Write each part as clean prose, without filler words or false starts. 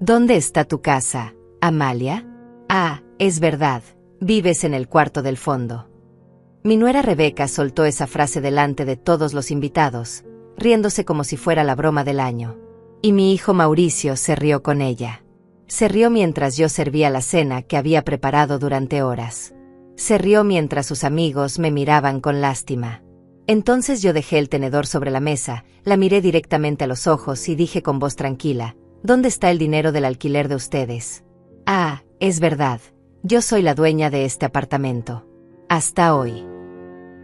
¿Dónde está tu casa, Amalia? Ah, es verdad, vives en el cuarto del fondo. Mi nuera Rebeca soltó esa frase delante de todos los invitados, riéndose como si fuera la broma del año. Y mi hijo Mauricio se rió con ella. Se rió mientras yo servía la cena que había preparado durante horas. Se rió mientras sus amigos me miraban con lástima. Entonces yo dejé el tenedor sobre la mesa, la miré directamente a los ojos y dije con voz tranquila: ¿dónde está el dinero del alquiler de ustedes? Ah, es verdad, yo soy la dueña de este apartamento. Hasta hoy.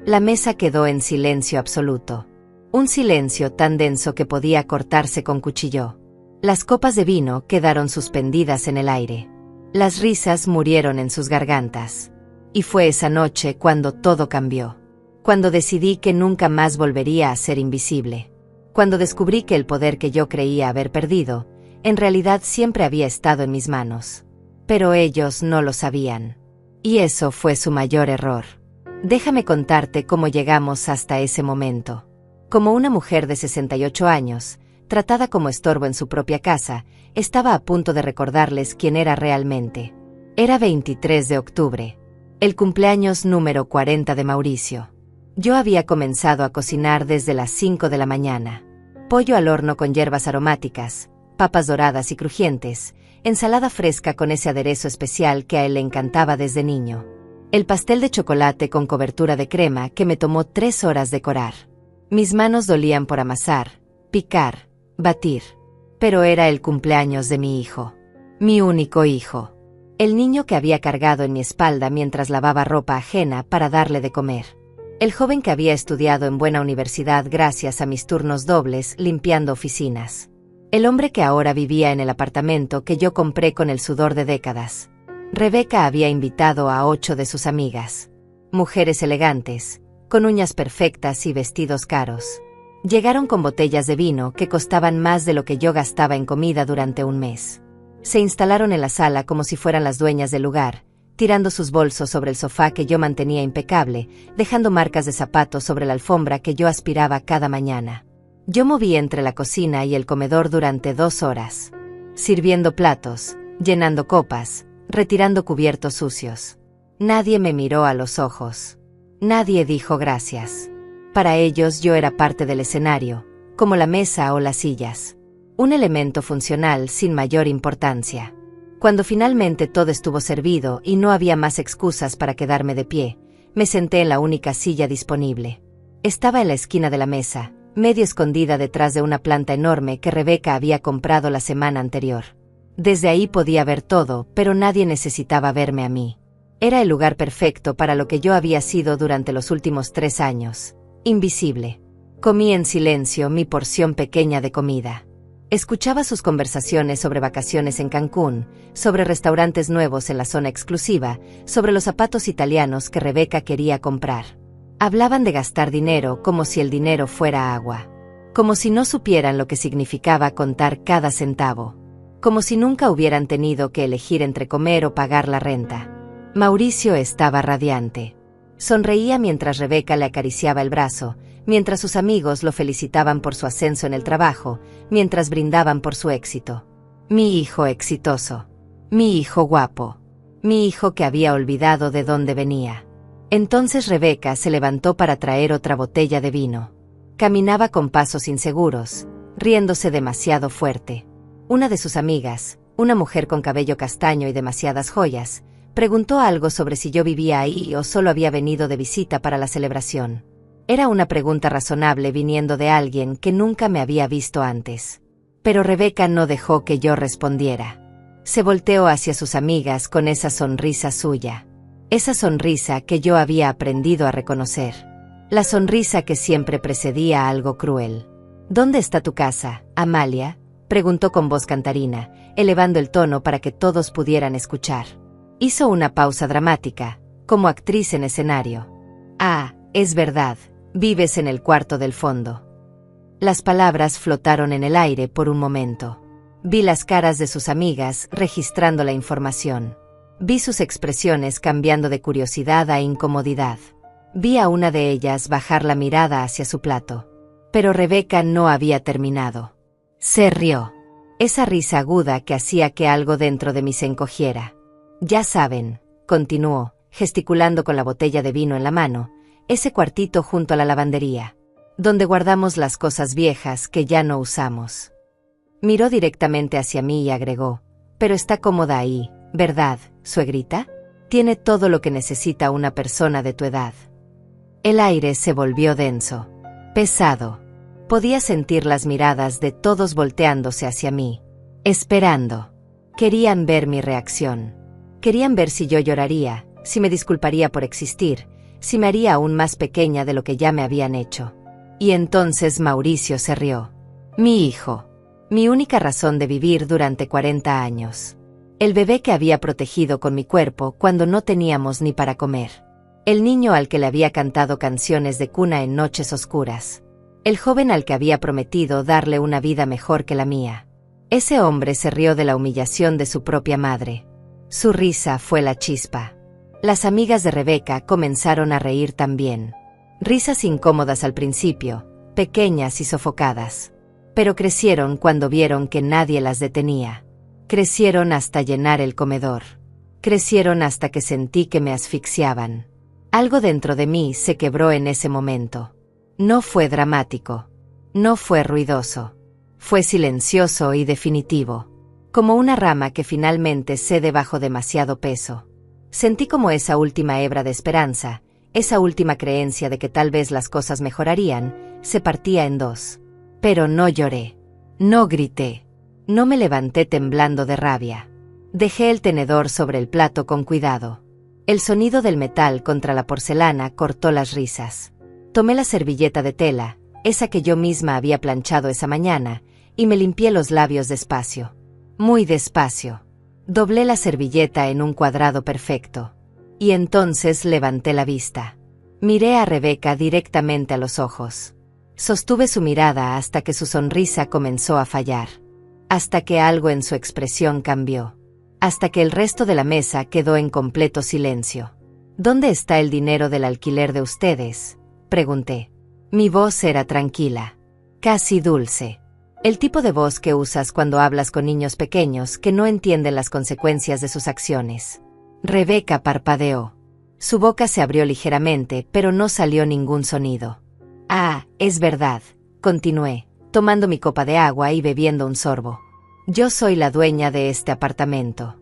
La mesa quedó en silencio absoluto. Un silencio tan denso que podía cortarse con cuchillo. Las copas de vino quedaron suspendidas en el aire. Las risas murieron en sus gargantas. Y fue esa noche cuando todo cambió. Cuando decidí que nunca más volvería a ser invisible. Cuando descubrí que el poder que yo creía haber perdido, en realidad siempre había estado en mis manos. Pero ellos no lo sabían. Y eso fue su mayor error. Déjame contarte cómo llegamos hasta ese momento. Como una mujer de 68 años, tratada como estorbo en su propia casa, estaba a punto de recordarles quién era realmente. Era 23 de octubre. El cumpleaños número 40 de Mauricio. Yo había comenzado a cocinar desde las 5 de la mañana. Pollo al horno con hierbas aromáticas, papas doradas y crujientes, ensalada fresca con ese aderezo especial que a él le encantaba desde niño. El pastel de chocolate con cobertura de crema que me tomó 3 horas decorar. Mis manos dolían por amasar, picar, batir. Pero era el cumpleaños de mi hijo. Mi único hijo. El niño que había cargado en mi espalda mientras lavaba ropa ajena para darle de comer. El joven que había estudiado en buena universidad gracias a mis turnos dobles limpiando oficinas. El hombre que ahora vivía en el apartamento que yo compré con el sudor de décadas. Rebeca había invitado a 8 de sus amigas. Mujeres elegantes, con uñas perfectas y vestidos caros. Llegaron con botellas de vino que costaban más de lo que yo gastaba en comida durante un mes. Se instalaron en la sala como si fueran las dueñas del lugar, tirando sus bolsos sobre el sofá que yo mantenía impecable, dejando marcas de zapatos sobre la alfombra que yo aspiraba cada mañana. Yo moví entre la cocina y el comedor durante 2 horas, sirviendo platos, llenando copas, retirando cubiertos sucios. Nadie me miró a los ojos. Nadie dijo gracias. Para ellos yo era parte del escenario, como la mesa o las sillas. Un elemento funcional sin mayor importancia. Cuando finalmente todo estuvo servido y no había más excusas para quedarme de pie, me senté en la única silla disponible. Estaba en la esquina de la mesa, medio escondida detrás de una planta enorme que Rebeca había comprado la semana anterior. Desde ahí podía ver todo, pero nadie necesitaba verme a mí. Era el lugar perfecto para lo que yo había sido durante los últimos 3 años. Invisible. Comí en silencio mi porción pequeña de comida. Escuchaba sus conversaciones sobre vacaciones en Cancún, sobre restaurantes nuevos en la zona exclusiva, sobre los zapatos italianos que Rebeca quería comprar. Hablaban de gastar dinero como si el dinero fuera agua. Como si no supieran lo que significaba contar cada centavo. Como si nunca hubieran tenido que elegir entre comer o pagar la renta. Mauricio estaba radiante. Sonreía mientras Rebeca le acariciaba el brazo, mientras sus amigos lo felicitaban por su ascenso en el trabajo, mientras brindaban por su éxito. Mi hijo exitoso. Mi hijo guapo. Mi hijo que había olvidado de dónde venía. Entonces Rebeca se levantó para traer otra botella de vino. Caminaba con pasos inseguros, riéndose demasiado fuerte. Una de sus amigas, una mujer con cabello castaño y demasiadas joyas, preguntó algo sobre si yo vivía ahí o solo había venido de visita para la celebración. Era una pregunta razonable viniendo de alguien que nunca me había visto antes. Pero Rebeca no dejó que yo respondiera. Se volteó hacia sus amigas con esa sonrisa suya. Esa sonrisa que yo había aprendido a reconocer. La sonrisa que siempre precedía a algo cruel. ¿Dónde está tu casa, Amalia?, preguntó con voz cantarina, elevando el tono para que todos pudieran escuchar. Hizo una pausa dramática, como actriz en escenario. Ah, es verdad, vives en el cuarto del fondo. Las palabras flotaron en el aire por un momento. Vi las caras de sus amigas registrando la información. Vi sus expresiones cambiando de curiosidad a incomodidad. Vi a una de ellas bajar la mirada hacia su plato. Pero Rebeca no había terminado. Se rió. Esa risa aguda que hacía que algo dentro de mí se encogiera. Ya saben, continuó, gesticulando con la botella de vino en la mano, ese cuartito junto a la lavandería, donde guardamos las cosas viejas que ya no usamos. Miró directamente hacia mí y agregó, pero está cómoda ahí, ¿verdad, suegrita? Tiene todo lo que necesita una persona de tu edad. El aire se volvió denso, pesado. Podía sentir las miradas de todos volteándose hacia mí, esperando. Querían ver mi reacción. Querían ver si yo lloraría, si me disculparía por existir, si me haría aún más pequeña de lo que ya me habían hecho. Y entonces Mauricio se rió. Mi hijo. Mi única razón de vivir durante 40 años. El bebé que había protegido con mi cuerpo cuando no teníamos ni para comer. El niño al que le había cantado canciones de cuna en noches oscuras. El joven al que había prometido darle una vida mejor que la mía. Ese hombre se rió de la humillación de su propia madre. Su risa fue la chispa. Las amigas de Rebeca comenzaron a reír también. Risas incómodas al principio, pequeñas y sofocadas. Pero crecieron cuando vieron que nadie las detenía. Crecieron hasta llenar el comedor. Crecieron hasta que sentí que me asfixiaban. Algo dentro de mí se quebró en ese momento. No fue dramático. No fue ruidoso. Fue silencioso y definitivo. Como una rama que finalmente cede bajo demasiado peso. Sentí como esa última hebra de esperanza, esa última creencia de que tal vez las cosas mejorarían, se partía en dos. Pero no lloré. No grité. No me levanté temblando de rabia. Dejé el tenedor sobre el plato con cuidado. El sonido del metal contra la porcelana cortó las risas. Tomé la servilleta de tela, esa que yo misma había planchado esa mañana, y me limpié los labios despacio. Muy despacio. Doblé la servilleta en un cuadrado perfecto. Y entonces levanté la vista. Miré a Rebeca directamente a los ojos. Sostuve su mirada hasta que su sonrisa comenzó a fallar. Hasta que algo en su expresión cambió. Hasta que el resto de la mesa quedó en completo silencio. ¿Dónde está el dinero del alquiler de ustedes?, pregunté. Mi voz era tranquila, casi dulce. El tipo de voz que usas cuando hablas con niños pequeños que no entienden las consecuencias de sus acciones. Rebeca parpadeó. Su boca se abrió ligeramente, pero no salió ningún sonido. Ah, es verdad, continué, tomando mi copa de agua y bebiendo un sorbo. Yo soy la dueña de este apartamento.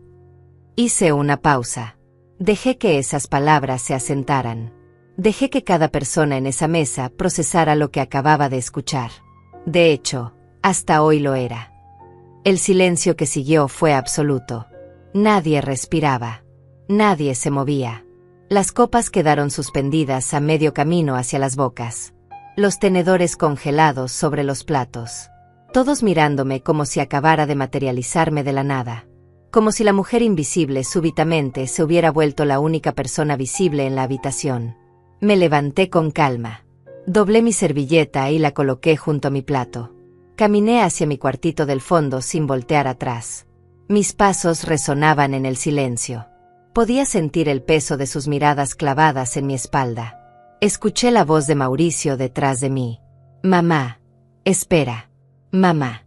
Hice una pausa. Dejé que esas palabras se asentaran. Dejé que cada persona en esa mesa procesara lo que acababa de escuchar. De hecho, hasta hoy lo era. El silencio que siguió fue absoluto. Nadie respiraba. Nadie se movía. Las copas quedaron suspendidas a medio camino hacia las bocas. Los tenedores congelados sobre los platos. Todos mirándome como si acabara de materializarme de la nada. Como si la mujer invisible súbitamente se hubiera vuelto la única persona visible en la habitación. Me levanté con calma. Doblé mi servilleta y la coloqué junto a mi plato. Caminé hacia mi cuartito del fondo sin voltear atrás. Mis pasos resonaban en el silencio. Podía sentir el peso de sus miradas clavadas en mi espalda. Escuché la voz de Mauricio detrás de mí. Mamá. Espera. Mamá.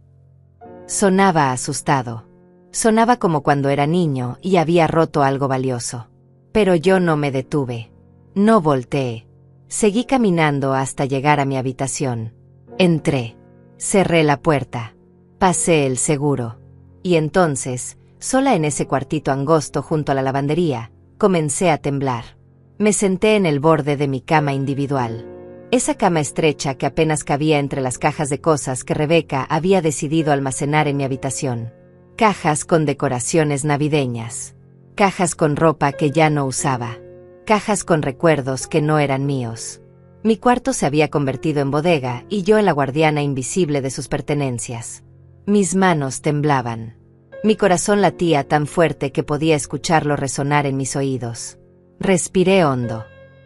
Sonaba asustado. Sonaba como cuando era niño y había roto algo valioso. Pero yo no me detuve. No volteé. Seguí caminando hasta llegar a mi habitación. Entré. Cerré la puerta. Pasé el seguro. Y entonces, sola en ese cuartito angosto junto a la lavandería, comencé a temblar. Me senté en el borde de mi cama individual. Esa cama estrecha que apenas cabía entre las cajas de cosas que Rebeca había decidido almacenar en mi habitación. Cajas con decoraciones navideñas. Cajas con ropa que ya no usaba. Cajas con recuerdos que no eran míos. Mi cuarto se había convertido en bodega y yo en la guardiana invisible de sus pertenencias. Mis manos temblaban. Mi corazón latía tan fuerte que podía escucharlo resonar en mis oídos. Respiré hondo.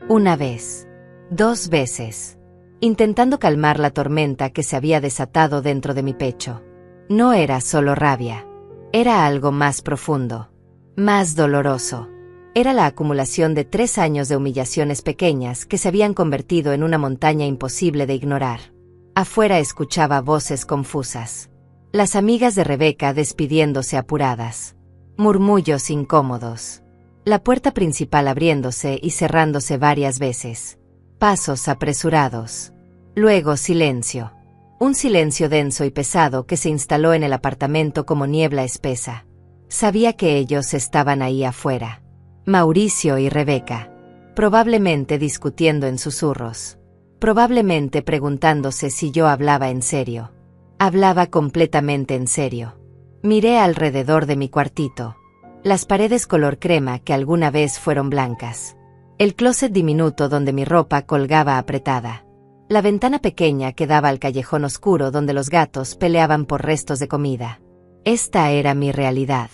Una vez. 2 veces. Intentando calmar la tormenta que se había desatado dentro de mi pecho. No era solo rabia. Era algo más profundo. Más doloroso. Era la acumulación de 3 años de humillaciones pequeñas que se habían convertido en una montaña imposible de ignorar. Afuera escuchaba voces confusas. Las amigas de Rebeca despidiéndose apuradas. Murmullos incómodos. La puerta principal abriéndose y cerrándose varias veces. Pasos apresurados. Luego silencio. Un silencio denso y pesado que se instaló en el apartamento como niebla espesa. Sabía que ellos estaban ahí afuera. Mauricio y Rebeca. Probablemente discutiendo en susurros. Probablemente preguntándose si yo hablaba en serio. Hablaba completamente en serio. Miré alrededor de mi cuartito. Las paredes color crema que alguna vez fueron blancas. El closet diminuto donde mi ropa colgaba apretada. La ventana pequeña que daba al callejón oscuro donde los gatos peleaban por restos de comida. Esta era mi realidad.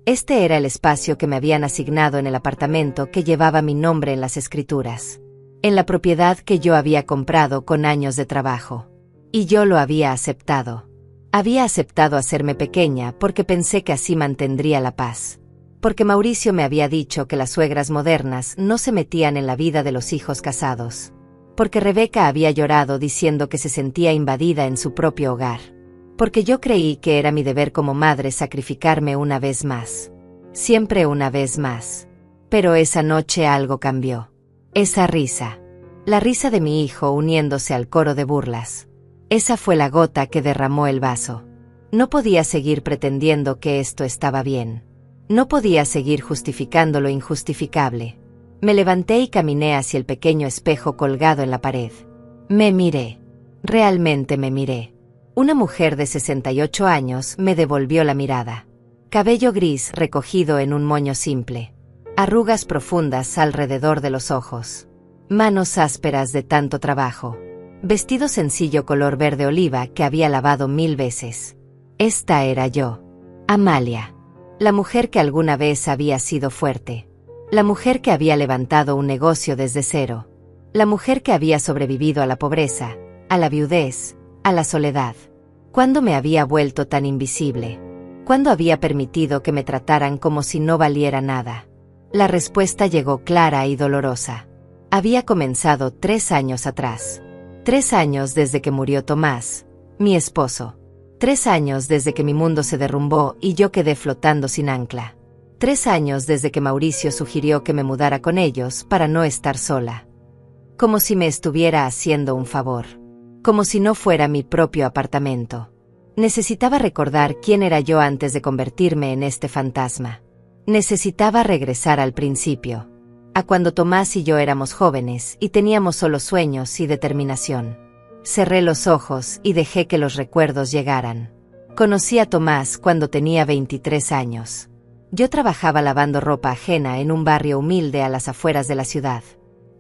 Este era el espacio que me habían asignado en el apartamento que llevaba mi nombre en las escrituras. En la propiedad que yo había comprado con años de trabajo. Y yo lo había aceptado. Había aceptado hacerme pequeña porque pensé que así mantendría la paz. Porque Mauricio me había dicho que las suegras modernas no se metían en la vida de los hijos casados. Porque Rebeca había llorado diciendo que se sentía invadida en su propio hogar. Porque yo creí que era mi deber como madre sacrificarme una vez más. Siempre una vez más. Pero esa noche algo cambió. Esa risa. La risa de mi hijo uniéndose al coro de burlas. Esa fue la gota que derramó el vaso. No podía seguir pretendiendo que esto estaba bien. No podía seguir justificando lo injustificable. Me levanté y caminé hacia el pequeño espejo colgado en la pared. Me miré. Realmente me miré. Una mujer de 68 años me devolvió la mirada. Cabello gris recogido en un moño simple. Arrugas profundas alrededor de los ojos. Manos ásperas de tanto trabajo. Vestido sencillo color verde oliva que había lavado 1000 veces. Esta era yo. Amalia. La mujer que alguna vez había sido fuerte. La mujer que había levantado un negocio desde cero. La mujer que había sobrevivido a la pobreza, a la viudez, a la soledad. ¿Cuándo me había vuelto tan invisible? ¿Cuándo había permitido que me trataran como si no valiera nada? La respuesta llegó clara y dolorosa. Había comenzado 3 años atrás. 3 años desde que murió Tomás, mi esposo. 3 años desde que mi mundo se derrumbó y yo quedé flotando sin ancla. 3 años desde que Mauricio sugirió que me mudara con ellos para no estar sola. Como si me estuviera haciendo un favor. Como si no fuera mi propio apartamento. Necesitaba recordar quién era yo antes de convertirme en este fantasma. Necesitaba regresar al principio. A cuando Tomás y yo éramos jóvenes y teníamos solo sueños y determinación. Cerré los ojos y dejé que los recuerdos llegaran. Conocí a Tomás cuando tenía 23 años. Yo trabajaba lavando ropa ajena en un barrio humilde a las afueras de la ciudad.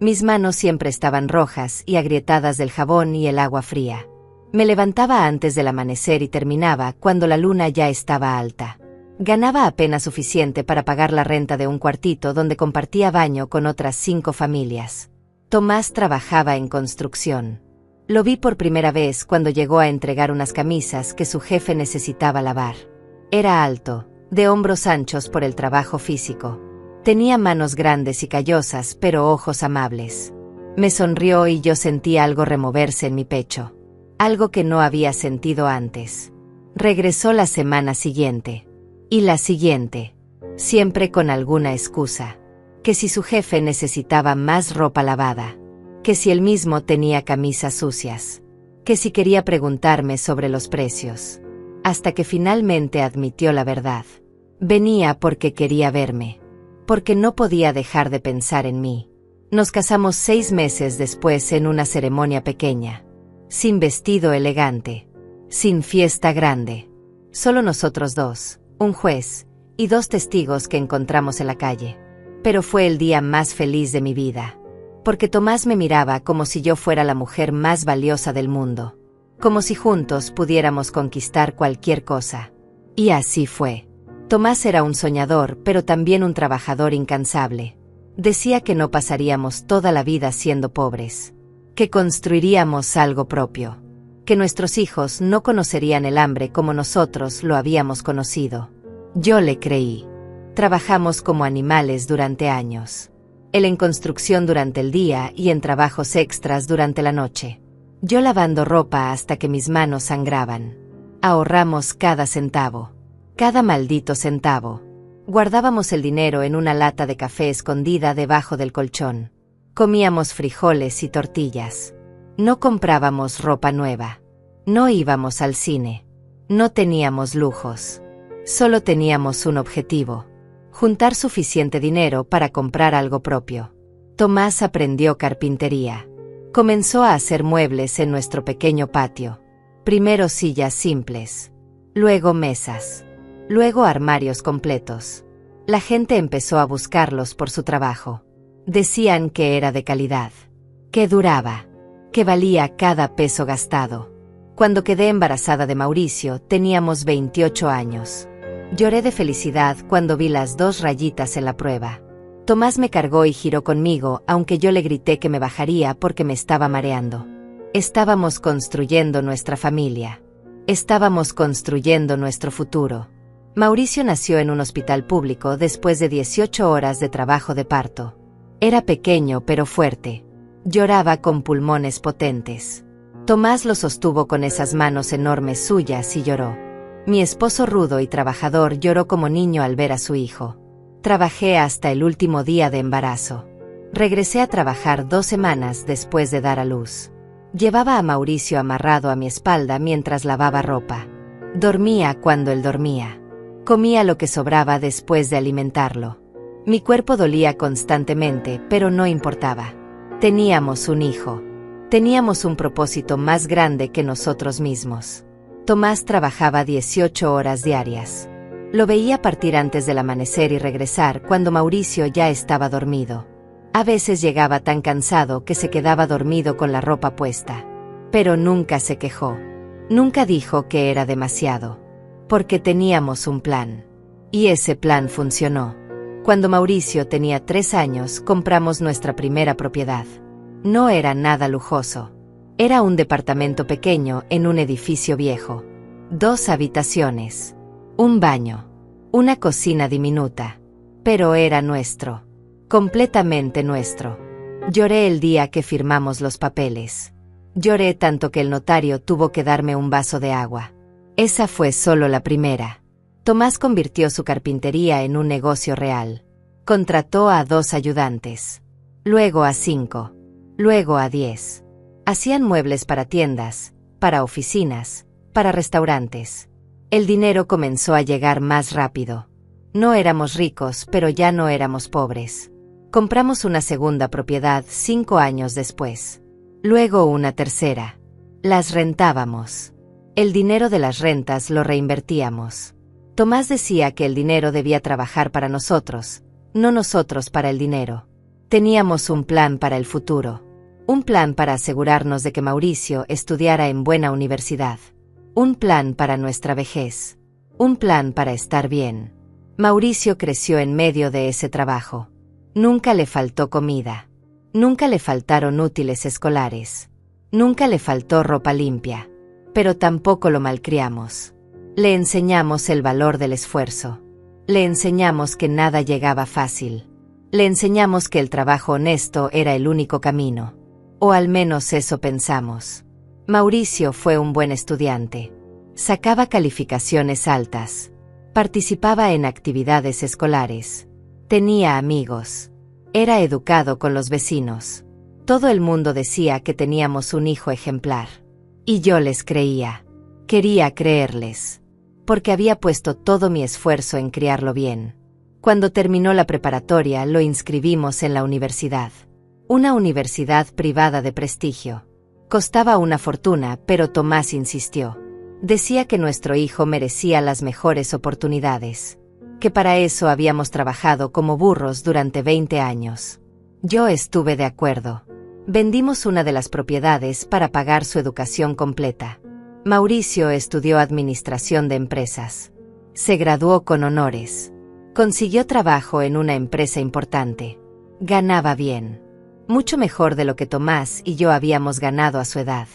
Mis manos siempre estaban rojas y agrietadas del jabón y el agua fría. Me levantaba antes del amanecer y terminaba cuando la luna ya estaba alta. Ganaba apenas suficiente para pagar la renta de un cuartito donde compartía baño con otras 5 familias. Tomás trabajaba en construcción. Lo vi por primera vez cuando llegó a entregar unas camisas que su jefe necesitaba lavar. Era alto, de hombros anchos por el trabajo físico. Tenía manos grandes y callosas, pero ojos amables. Me sonrió y yo sentí algo removerse en mi pecho. Algo que no había sentido antes. Regresó la semana siguiente. Y la siguiente. Siempre con alguna excusa. Que si su jefe necesitaba más ropa lavada. Que si él mismo tenía camisas sucias. Que si quería preguntarme sobre los precios. Hasta que finalmente admitió la verdad. Venía porque quería verme. Porque no podía dejar de pensar en mí. Nos casamos 6 meses después en una ceremonia pequeña. Sin vestido elegante. Sin fiesta grande. Solo nosotros 2, un juez, y 2 testigos que encontramos en la calle. Pero fue el día más feliz de mi vida. Porque Tomás me miraba como si yo fuera la mujer más valiosa del mundo. Como si juntos pudiéramos conquistar cualquier cosa. Y así fue. Tomás era un soñador, pero también un trabajador incansable. Decía que no pasaríamos toda la vida siendo pobres. Que construiríamos algo propio. Que nuestros hijos no conocerían el hambre como nosotros lo habíamos conocido. Yo le creí. Trabajamos como animales durante años. Él en construcción durante el día y en trabajos extras durante la noche. Yo lavando ropa hasta que mis manos sangraban. Ahorramos cada centavo. Cada maldito centavo. Guardábamos el dinero en una lata de café escondida debajo del colchón. Comíamos frijoles y tortillas. No comprábamos ropa nueva. No íbamos al cine. No teníamos lujos. Solo teníamos un objetivo: juntar suficiente dinero para comprar algo propio. Tomás aprendió carpintería. Comenzó a hacer muebles en nuestro pequeño patio. Primero sillas simples. Luego mesas. Luego armarios completos. La gente empezó a buscarlos por su trabajo. Decían que era de calidad, que duraba, que valía cada peso gastado. Cuando quedé embarazada de Mauricio, teníamos 28 años. Lloré de felicidad cuando vi las 2 rayitas en la prueba. Tomás me cargó y giró conmigo, aunque yo le grité que me bajaría porque me estaba mareando. Estábamos construyendo nuestra familia. Estábamos construyendo nuestro futuro. Mauricio nació en un hospital público después de 18 horas de trabajo de parto. Era pequeño pero fuerte. Lloraba con pulmones potentes. Tomás lo sostuvo con esas manos enormes suyas y lloró. Mi esposo rudo y trabajador lloró como niño al ver a su hijo. Trabajé hasta el último día de embarazo. Regresé a trabajar 2 semanas después de dar a luz. Llevaba a Mauricio amarrado a mi espalda mientras lavaba ropa. Dormía cuando él dormía. Comía lo que sobraba después de alimentarlo. Mi cuerpo dolía constantemente, pero no importaba. Teníamos un hijo. Teníamos un propósito más grande que nosotros mismos. Tomás trabajaba 18 horas diarias. Lo veía partir antes del amanecer y regresar cuando Mauricio ya estaba dormido. A veces llegaba tan cansado que se quedaba dormido con la ropa puesta. Pero nunca se quejó. Nunca dijo que era demasiado. Porque teníamos un plan. Y ese plan funcionó. Cuando Mauricio tenía 3 años, compramos nuestra primera propiedad. No era nada lujoso. Era un departamento pequeño en un edificio viejo. 2 habitaciones. Un baño. Una cocina diminuta. Pero era nuestro. Completamente nuestro. Lloré el día que firmamos los papeles. Lloré tanto que el notario tuvo que darme un vaso de agua. Esa fue solo la primera. Tomás convirtió su carpintería en un negocio real. Contrató a 2 ayudantes. Luego a 5. Luego a 10. Hacían muebles para tiendas, para oficinas, para restaurantes. El dinero comenzó a llegar más rápido. No éramos ricos, pero ya no éramos pobres. Compramos una segunda propiedad 5 años después. Luego una tercera. Las rentábamos. El dinero de las rentas lo reinvertíamos. Tomás decía que el dinero debía trabajar para nosotros, no nosotros para el dinero. Teníamos un plan para el futuro. Un plan para asegurarnos de que Mauricio estudiara en buena universidad. Un plan para nuestra vejez. Un plan para estar bien. Mauricio creció en medio de ese trabajo. Nunca le faltó comida. Nunca le faltaron útiles escolares. Nunca le faltó ropa limpia. Pero tampoco lo malcriamos. Le enseñamos el valor del esfuerzo. Le enseñamos que nada llegaba fácil. Le enseñamos que el trabajo honesto era el único camino. O al menos eso pensamos. Mauricio fue un buen estudiante. Sacaba calificaciones altas. Participaba en actividades escolares. Tenía amigos. Era educado con los vecinos. Todo el mundo decía que teníamos un hijo ejemplar. Y yo les creía. Quería creerles. Porque había puesto todo mi esfuerzo en criarlo bien. Cuando terminó la preparatoria, lo inscribimos en la universidad. Una universidad privada de prestigio. Costaba una fortuna, pero Tomás insistió. Decía que nuestro hijo merecía las mejores oportunidades. Que para eso habíamos trabajado como burros durante 20 años. Yo estuve de acuerdo. Vendimos una de las propiedades para pagar su educación completa. Mauricio estudió administración de empresas. Se graduó con honores. Consiguió trabajo en una empresa importante. Ganaba bien. Mucho mejor de lo que Tomás y yo habíamos ganado a su edad.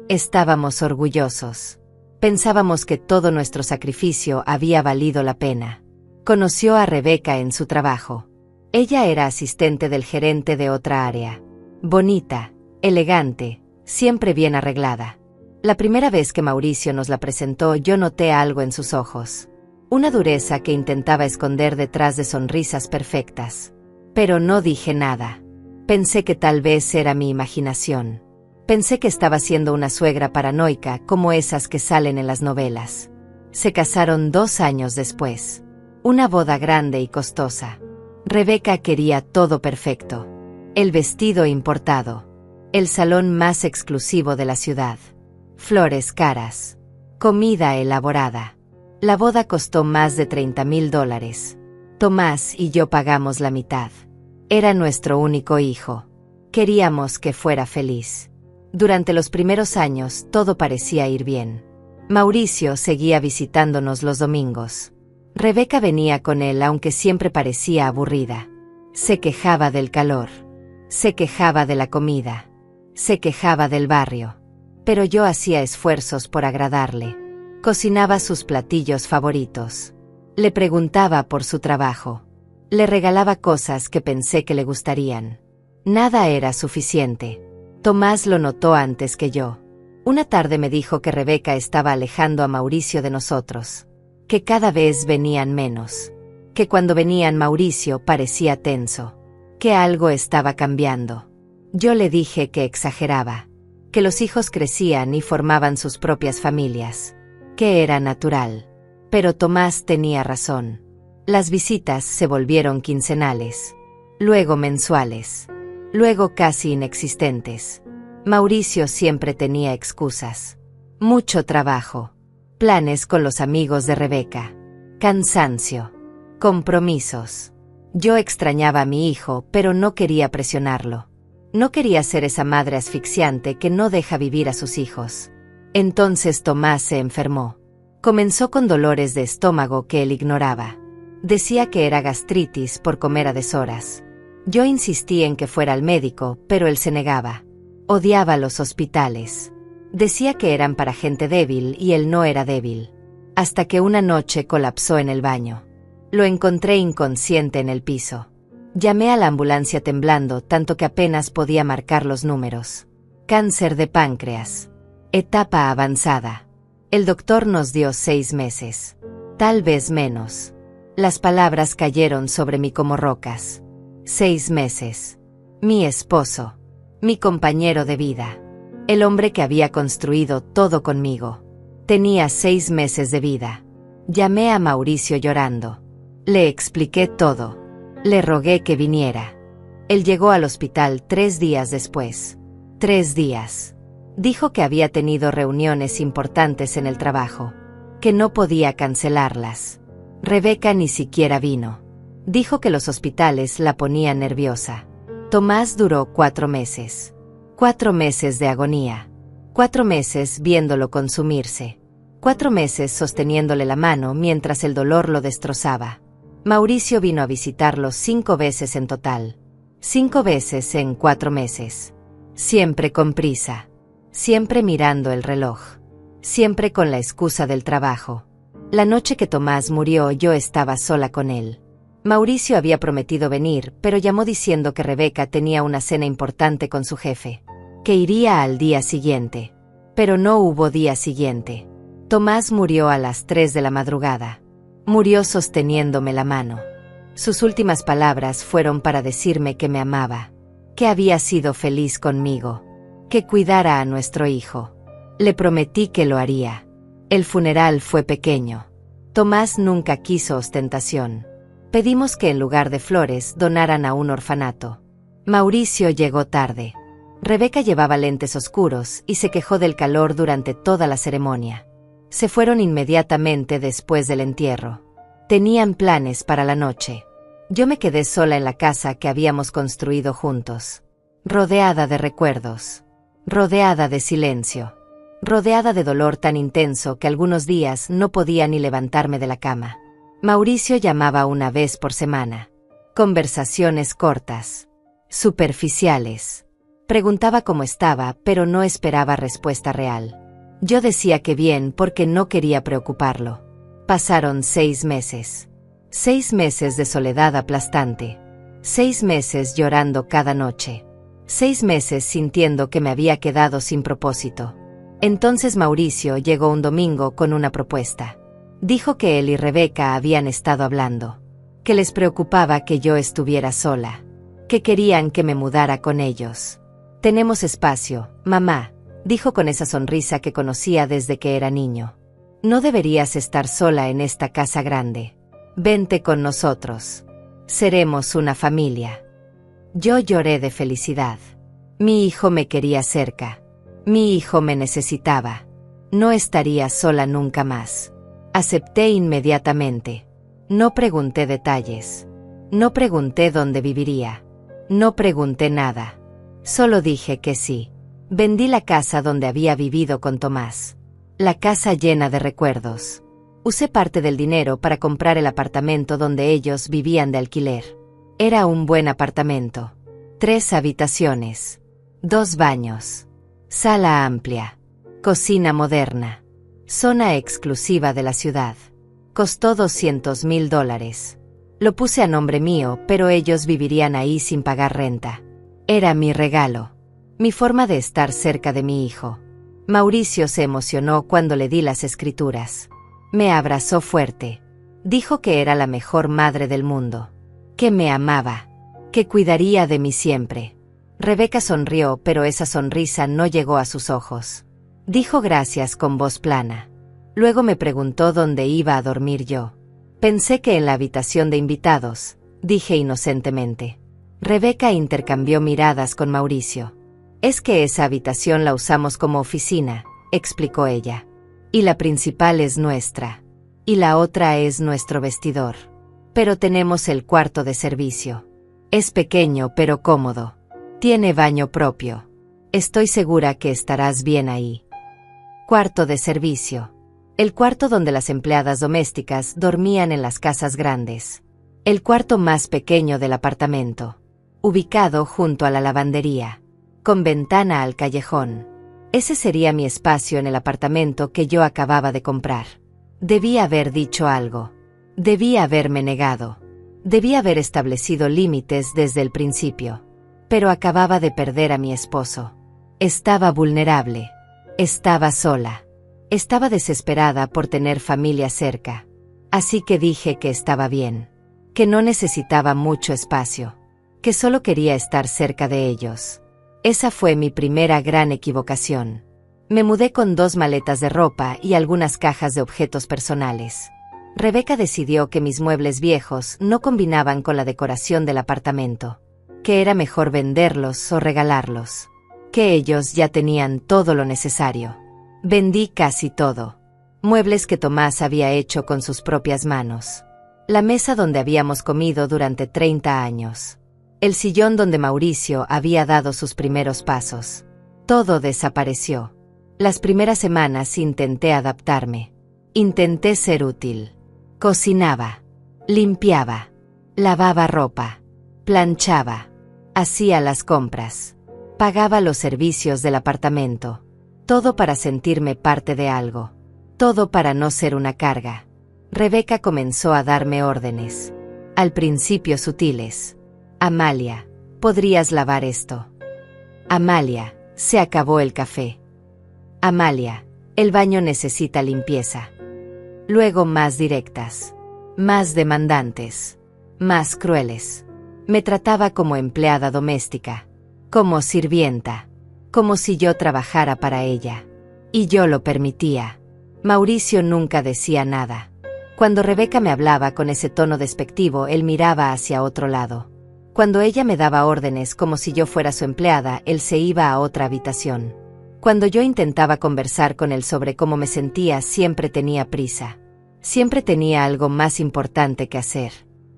Estábamos orgullosos. Pensábamos que todo nuestro sacrificio había valido la pena. Conoció a Rebeca en su trabajo. Ella era asistente del gerente de otra área. Bonita, elegante, siempre bien arreglada. La primera vez que Mauricio nos la presentó, yo noté algo en sus ojos. Una dureza que intentaba esconder detrás de sonrisas perfectas. Pero no dije nada. Pensé que tal vez era mi imaginación. Pensé que estaba siendo una suegra paranoica como esas que salen en las novelas. Se casaron 2 años después. Una boda grande y costosa. Rebeca quería todo perfecto. El vestido importado. El salón más exclusivo de la ciudad. Flores caras. Comida elaborada. La boda costó más de $30,000. Tomás y yo pagamos la mitad. Era nuestro único hijo. Queríamos que fuera feliz. Durante los primeros años todo parecía ir bien. Mauricio seguía visitándonos los domingos. Rebeca venía con él aunque siempre parecía aburrida. Se quejaba del calor. Se quejaba de la comida. Se quejaba del barrio. Pero yo hacía esfuerzos por agradarle. Cocinaba sus platillos favoritos. Le preguntaba por su trabajo. Le regalaba cosas que pensé que le gustarían. Nada era suficiente. Tomás lo notó antes que yo. Una tarde me dijo que Rebeca estaba alejando a Mauricio de nosotros. Que cada vez venían menos. Que cuando venían Mauricio parecía tenso. Que algo estaba cambiando. Yo le dije que exageraba. Que los hijos crecían y formaban sus propias familias. Que era natural. Pero Tomás tenía razón. Las visitas se volvieron quincenales. Luego mensuales. Luego casi inexistentes. Mauricio siempre tenía excusas. Mucho trabajo. Planes con los amigos de Rebeca. Cansancio. Compromisos. Yo extrañaba a mi hijo, pero no quería presionarlo. No quería ser esa madre asfixiante que no deja vivir a sus hijos. Entonces Tomás se enfermó. Comenzó con dolores de estómago que él ignoraba. Decía que era gastritis por comer a deshoras. Yo insistí en que fuera al médico, pero él se negaba. Odiaba los hospitales. Decía que eran para gente débil y él no era débil. Hasta que una noche colapsó en el baño. Lo encontré inconsciente en el piso. Llamé a la ambulancia temblando tanto que apenas podía marcar los números. Cáncer de páncreas. Etapa avanzada. El doctor nos dio 6 meses. Tal vez menos. Las palabras cayeron sobre mí como rocas. 6 meses. Mi esposo. Mi compañero de vida. El hombre que había construido todo conmigo. Tenía 6 meses de vida. Llamé a Mauricio llorando. Le expliqué todo. Le rogué que viniera. Él llegó al hospital 3 días después. 3 días. Dijo que había tenido reuniones importantes en el trabajo. Que no podía cancelarlas. Rebeca ni siquiera vino. Dijo que los hospitales la ponían nerviosa. Tomás duró 4 meses. 4 meses de agonía. 4 meses viéndolo consumirse. 4 meses sosteniéndole la mano mientras el dolor lo destrozaba. Mauricio vino a visitarlo 5 veces en total. 5 veces en 4 meses. Siempre con prisa. Siempre mirando el reloj. Siempre con la excusa del trabajo. La noche que Tomás murió yo estaba sola con él. Mauricio había prometido venir, pero llamó diciendo que Rebeca tenía una cena importante con su jefe. Que iría al día siguiente. Pero no hubo día siguiente. Tomás murió a las 3 de la madrugada. Murió sosteniéndome la mano. Sus últimas palabras fueron para decirme que me amaba. Que había sido feliz conmigo. Que cuidara a nuestro hijo. Le prometí que lo haría. El funeral fue pequeño. Tomás nunca quiso ostentación. Pedimos que en lugar de flores donaran a un orfanato. Mauricio llegó tarde. Rebeca llevaba lentes oscuros y se quejó del calor durante toda la ceremonia. Se fueron inmediatamente después del entierro. Tenían planes para la noche. Yo me quedé sola en la casa que habíamos construido juntos. Rodeada de recuerdos. Rodeada de silencio. Rodeada de dolor tan intenso que algunos días no podía ni levantarme de la cama. Mauricio llamaba una vez por semana. Conversaciones cortas. Superficiales. Preguntaba cómo estaba, pero no esperaba respuesta real. Yo decía que bien porque no quería preocuparlo. Pasaron 6 meses. 6 meses de soledad aplastante. 6 meses llorando cada noche. 6 meses sintiendo que me había quedado sin propósito. Entonces Mauricio llegó un domingo con una propuesta. Dijo que él y Rebeca habían estado hablando, que les preocupaba que yo estuviera sola, que querían que me mudara con ellos. Tenemos espacio, mamá, dijo con esa sonrisa que conocía desde que era niño. No deberías estar sola en esta casa grande. Vente con nosotros. Seremos una familia. Yo lloré de felicidad. Mi hijo me quería cerca. Mi hijo me necesitaba. No estaría sola nunca más. Acepté inmediatamente. No pregunté detalles. No pregunté dónde viviría. No pregunté nada. Solo dije que sí. Vendí la casa donde había vivido con Tomás. La casa llena de recuerdos. Usé parte del dinero para comprar el apartamento donde ellos vivían de alquiler. Era un buen apartamento. 3 habitaciones. 2 baños. Sala amplia. Cocina moderna. Zona exclusiva de la ciudad. Costó $200,000. Lo puse a nombre mío, pero ellos vivirían ahí sin pagar renta. Era mi regalo. Mi forma de estar cerca de mi hijo. Mauricio se emocionó cuando le di las escrituras. Me abrazó fuerte. Dijo que era la mejor madre del mundo. Que me amaba. Que cuidaría de mí siempre. Rebeca sonrió, pero esa sonrisa no llegó a sus ojos. Dijo gracias con voz plana. Luego me preguntó dónde iba a dormir yo. Pensé que en la habitación de invitados, dije inocentemente. Rebeca intercambió miradas con Mauricio. Es que esa habitación la usamos como oficina, explicó ella. Y la principal es nuestra. Y la otra es nuestro vestidor. Pero tenemos el cuarto de servicio. Es pequeño pero cómodo. Tiene baño propio. Estoy segura que estarás bien ahí. Cuarto de servicio. El cuarto donde las empleadas domésticas dormían en las casas grandes. El cuarto más pequeño del apartamento. Ubicado junto a la lavandería. Con ventana al callejón. Ese sería mi espacio en el apartamento que yo acababa de comprar. Debí haber dicho algo. Debí haberme negado. Debí haber establecido límites desde el principio. Pero acababa de perder a mi esposo. Estaba vulnerable. Estaba sola. Estaba desesperada por tener familia cerca. Así que dije que estaba bien. Que no necesitaba mucho espacio. Que solo quería estar cerca de ellos. Esa fue mi primera gran equivocación. Me mudé con 2 maletas de ropa y algunas cajas de objetos personales. Rebeca decidió que mis muebles viejos no combinaban con la decoración del apartamento. Que era mejor venderlos o regalarlos. Que ellos ya tenían todo lo necesario. Vendí casi todo. Muebles que Tomás había hecho con sus propias manos. La mesa donde habíamos comido durante 30 años. El sillón donde Mauricio había dado sus primeros pasos. Todo desapareció. Las primeras semanas intenté adaptarme. Intenté ser útil. Cocinaba. Limpiaba. Lavaba ropa. Planchaba. Hacía las compras. Pagaba los servicios del apartamento. Todo para sentirme parte de algo. Todo para no ser una carga. Rebeca comenzó a darme órdenes. Al principio sutiles. Amalia, ¿podrías lavar esto? Amalia, se acabó el café. Amalia, el baño necesita limpieza. Luego más directas. Más demandantes. Más crueles. Me trataba como empleada doméstica. Como sirvienta. Como si yo trabajara para ella. Y yo lo permitía. Mauricio nunca decía nada. Cuando Rebeca me hablaba con ese tono despectivo, él miraba hacia otro lado. Cuando ella me daba órdenes como si yo fuera su empleada, él se iba a otra habitación. Cuando yo intentaba conversar con él sobre cómo me sentía, siempre tenía prisa. Siempre tenía algo más importante que hacer.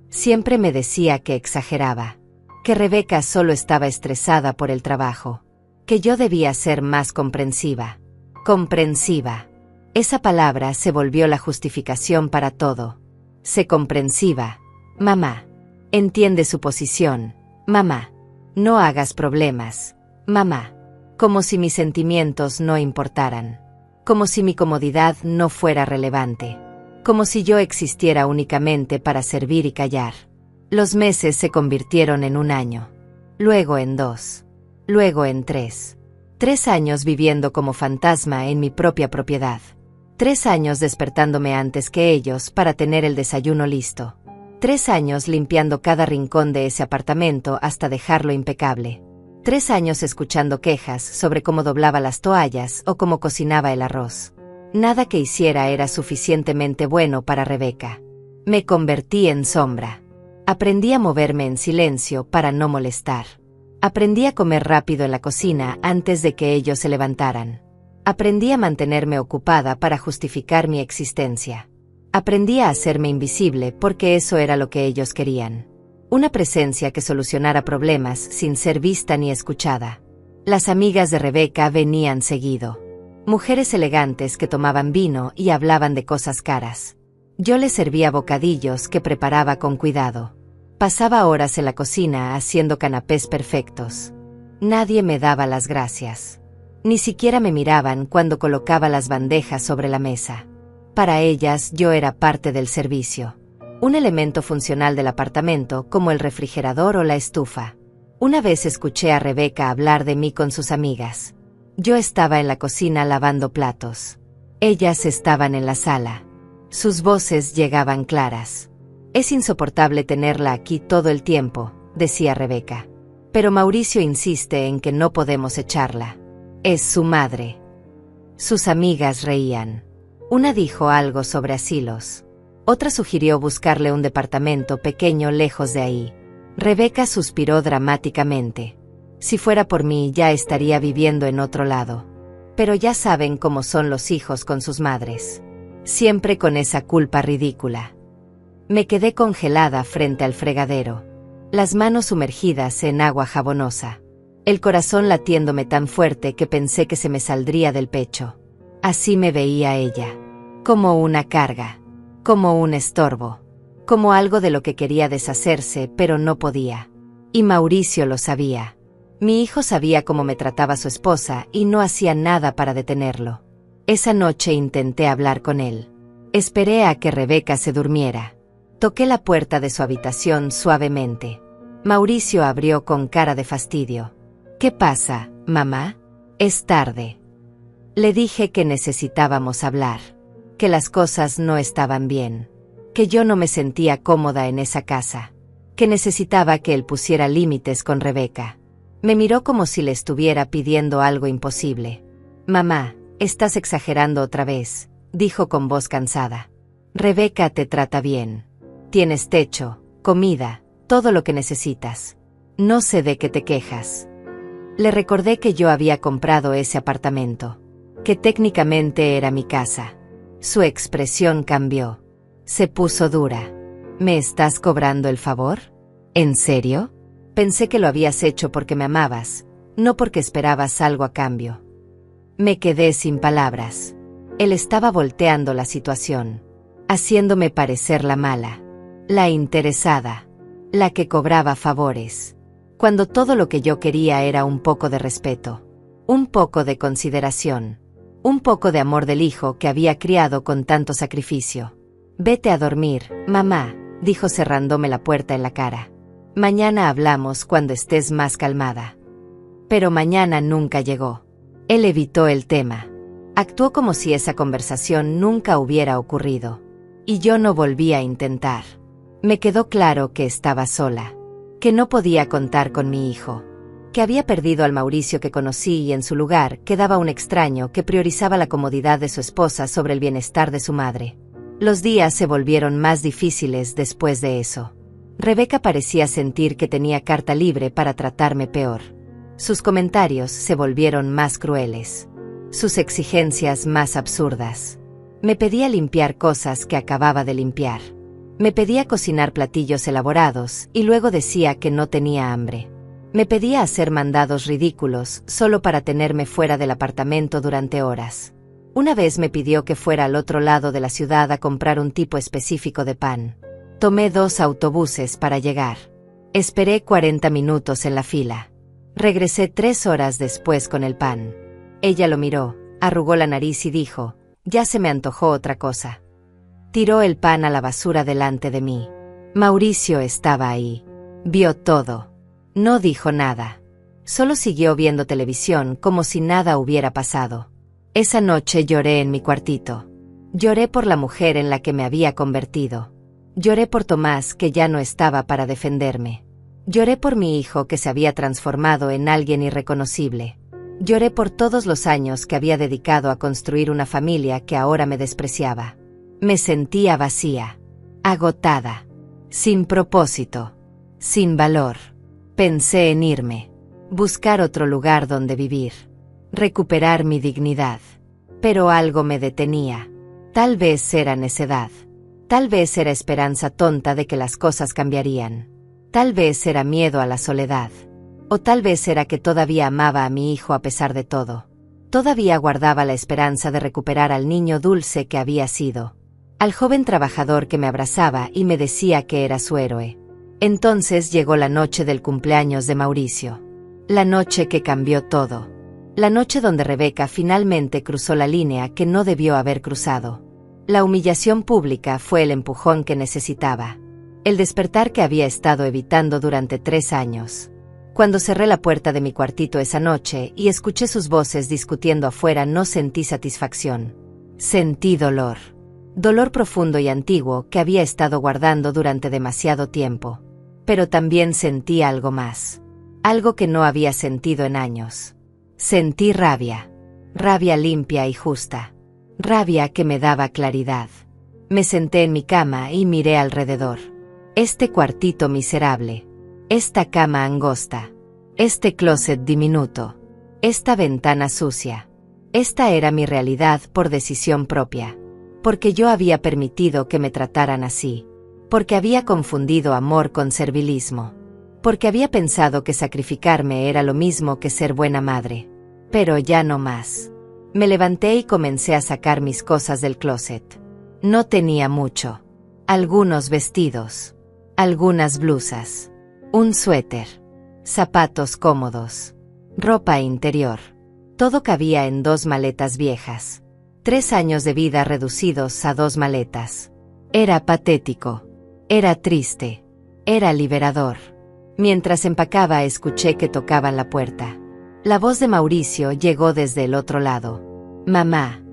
Siempre me decía que exageraba. Que Rebeca solo estaba estresada por el trabajo. Que yo debía ser más comprensiva. Comprensiva. Esa palabra se volvió la justificación para todo. Sé comprensiva. Mamá. Entiende su posición. Mamá. No hagas problemas. Mamá. Como si mis sentimientos no importaran. Como si mi comodidad no fuera relevante. Como si yo existiera únicamente para servir y callar. Los meses se convirtieron en 1 año. Luego en 2. Luego en 3. 3 años viviendo como fantasma en mi propia propiedad. 3 años despertándome antes que ellos para tener el desayuno listo. 3 años limpiando cada rincón de ese apartamento hasta dejarlo impecable. 3 años escuchando quejas sobre cómo doblaba las toallas o cómo cocinaba el arroz. Nada que hiciera era suficientemente bueno para Rebeca. Me convertí en sombra. Aprendí a moverme en silencio para no molestar. Aprendí a comer rápido en la cocina antes de que ellos se levantaran. Aprendí a mantenerme ocupada para justificar mi existencia. Aprendí a hacerme invisible porque eso era lo que ellos querían. Una presencia que solucionara problemas sin ser vista ni escuchada. Las amigas de Rebeca venían seguido. Mujeres elegantes que tomaban vino y hablaban de cosas caras. Yo les servía bocadillos que preparaba con cuidado. Pasaba horas en la cocina haciendo canapés perfectos. Nadie me daba las gracias. Ni siquiera me miraban cuando colocaba las bandejas sobre la mesa. Para ellas yo era parte del servicio. Un elemento funcional del apartamento como el refrigerador o la estufa. Una vez escuché a Rebeca hablar de mí con sus amigas. Yo estaba en la cocina lavando platos. Ellas estaban en la sala. Sus voces llegaban claras. Es insoportable tenerla aquí todo el tiempo, decía Rebeca. Pero Mauricio insiste en que no podemos echarla. Es su madre. Sus amigas reían. Una dijo algo sobre asilos. Otra sugirió buscarle un departamento pequeño lejos de ahí. Rebeca suspiró dramáticamente. Si fuera por mí ya estaría viviendo en otro lado. Pero ya saben cómo son los hijos con sus madres. Siempre con esa culpa ridícula. Me quedé congelada frente al fregadero. Las manos sumergidas en agua jabonosa. El corazón latiéndome tan fuerte que pensé que se me saldría del pecho. Así me veía ella. Como una carga. Como un estorbo. Como algo de lo que quería deshacerse, pero no podía. Y Mauricio lo sabía. Mi hijo sabía cómo me trataba su esposa y no hacía nada para detenerlo. Esa noche intenté hablar con él. Esperé a que Rebeca se durmiera. Toqué la puerta de su habitación suavemente. Mauricio abrió con cara de fastidio. ¿Qué pasa, mamá? Es tarde. Le dije que necesitábamos hablar. Que las cosas no estaban bien. Que yo no me sentía cómoda en esa casa. Que necesitaba que él pusiera límites con Rebeca. Me miró como si le estuviera pidiendo algo imposible. Mamá, estás exagerando otra vez, dijo con voz cansada. Rebeca te trata bien. Tienes techo, comida, todo lo que necesitas. No sé de qué te quejas. Le recordé que yo había comprado ese apartamento. Que técnicamente era mi casa. Su expresión cambió. Se puso dura. ¿Me estás cobrando el favor? ¿En serio? Pensé que lo habías hecho porque me amabas, no porque esperabas algo a cambio. Me quedé sin palabras. Él estaba volteando la situación, haciéndome parecer la mala, la interesada, la que cobraba favores, cuando todo lo que yo quería era un poco de respeto, un poco de consideración, un poco de amor del hijo que había criado con tanto sacrificio. Vete a dormir, mamá, dijo cerrándome la puerta en la cara. Mañana hablamos cuando estés más calmada. Pero mañana nunca llegó. Él evitó el tema. Actuó como si esa conversación nunca hubiera ocurrido. Y yo no volví a intentar. Me quedó claro que estaba sola. Que no podía contar con mi hijo. Que había perdido al Mauricio que conocí y en su lugar quedaba un extraño que priorizaba la comodidad de su esposa sobre el bienestar de su madre. Los días se volvieron más difíciles después de eso. Rebeca parecía sentir que tenía carta libre para tratarme peor. Sus comentarios se volvieron más crueles. Sus exigencias más absurdas. Me pedía limpiar cosas que acababa de limpiar. Me pedía cocinar platillos elaborados y luego decía que no tenía hambre. Me pedía hacer mandados ridículos solo para tenerme fuera del apartamento durante horas. Una vez me pidió que fuera al otro lado de la ciudad a comprar un tipo específico de pan. Tomé 2 autobuses para llegar. Esperé 40 minutos en la fila. Regresé 3 horas después con el pan. Ella lo miró, arrugó la nariz y dijo, ya se me antojó otra cosa. Tiró el pan a la basura delante de mí. Mauricio estaba ahí. Vio todo. No dijo nada. Solo siguió viendo televisión como si nada hubiera pasado. Esa noche lloré en mi cuartito. Lloré por la mujer en la que me había convertido. Lloré por Tomás, que ya no estaba para defenderme. Lloré por mi hijo, que se había transformado en alguien irreconocible. Lloré por todos los años que había dedicado a construir una familia que ahora me despreciaba. Me sentía vacía, agotada, sin propósito, sin valor. Pensé en irme, buscar otro lugar donde vivir, recuperar mi dignidad. Pero algo me detenía. Tal vez era necedad. Tal vez era esperanza tonta de que las cosas cambiarían. Tal vez era miedo a la soledad. O tal vez era que todavía amaba a mi hijo a pesar de todo. Todavía guardaba la esperanza de recuperar al niño dulce que había sido. Al joven trabajador que me abrazaba y me decía que era su héroe. Entonces llegó la noche del cumpleaños de Mauricio. La noche que cambió todo. La noche donde Rebeca finalmente cruzó la línea que no debió haber cruzado. La humillación pública fue el empujón que necesitaba. El despertar que había estado evitando durante 3 años. Cuando cerré la puerta de mi cuartito esa noche y escuché sus voces discutiendo afuera, no sentí satisfacción. Sentí dolor. Dolor profundo y antiguo que había estado guardando durante demasiado tiempo. Pero también sentí algo más. Algo que no había sentido en años. Sentí rabia. Rabia limpia y justa. Rabia que me daba claridad. Me senté en mi cama y miré alrededor. Este cuartito miserable. Esta cama angosta. Este closet diminuto. Esta ventana sucia. Esta era mi realidad por decisión propia. Porque yo había permitido que me trataran así. Porque había confundido amor con servilismo. Porque había pensado que sacrificarme era lo mismo que ser buena madre. Pero ya no más. Me levanté y comencé a sacar mis cosas del closet. No tenía mucho. Algunos vestidos. Algunas blusas. Un suéter. Zapatos cómodos. Ropa interior. Todo cabía en 2 maletas viejas. 3 años de vida reducidos a 2 maletas. Era patético. Era triste. Era liberador. Mientras empacaba escuché que tocaban la puerta. La voz de Mauricio llegó desde el otro lado. Mamá,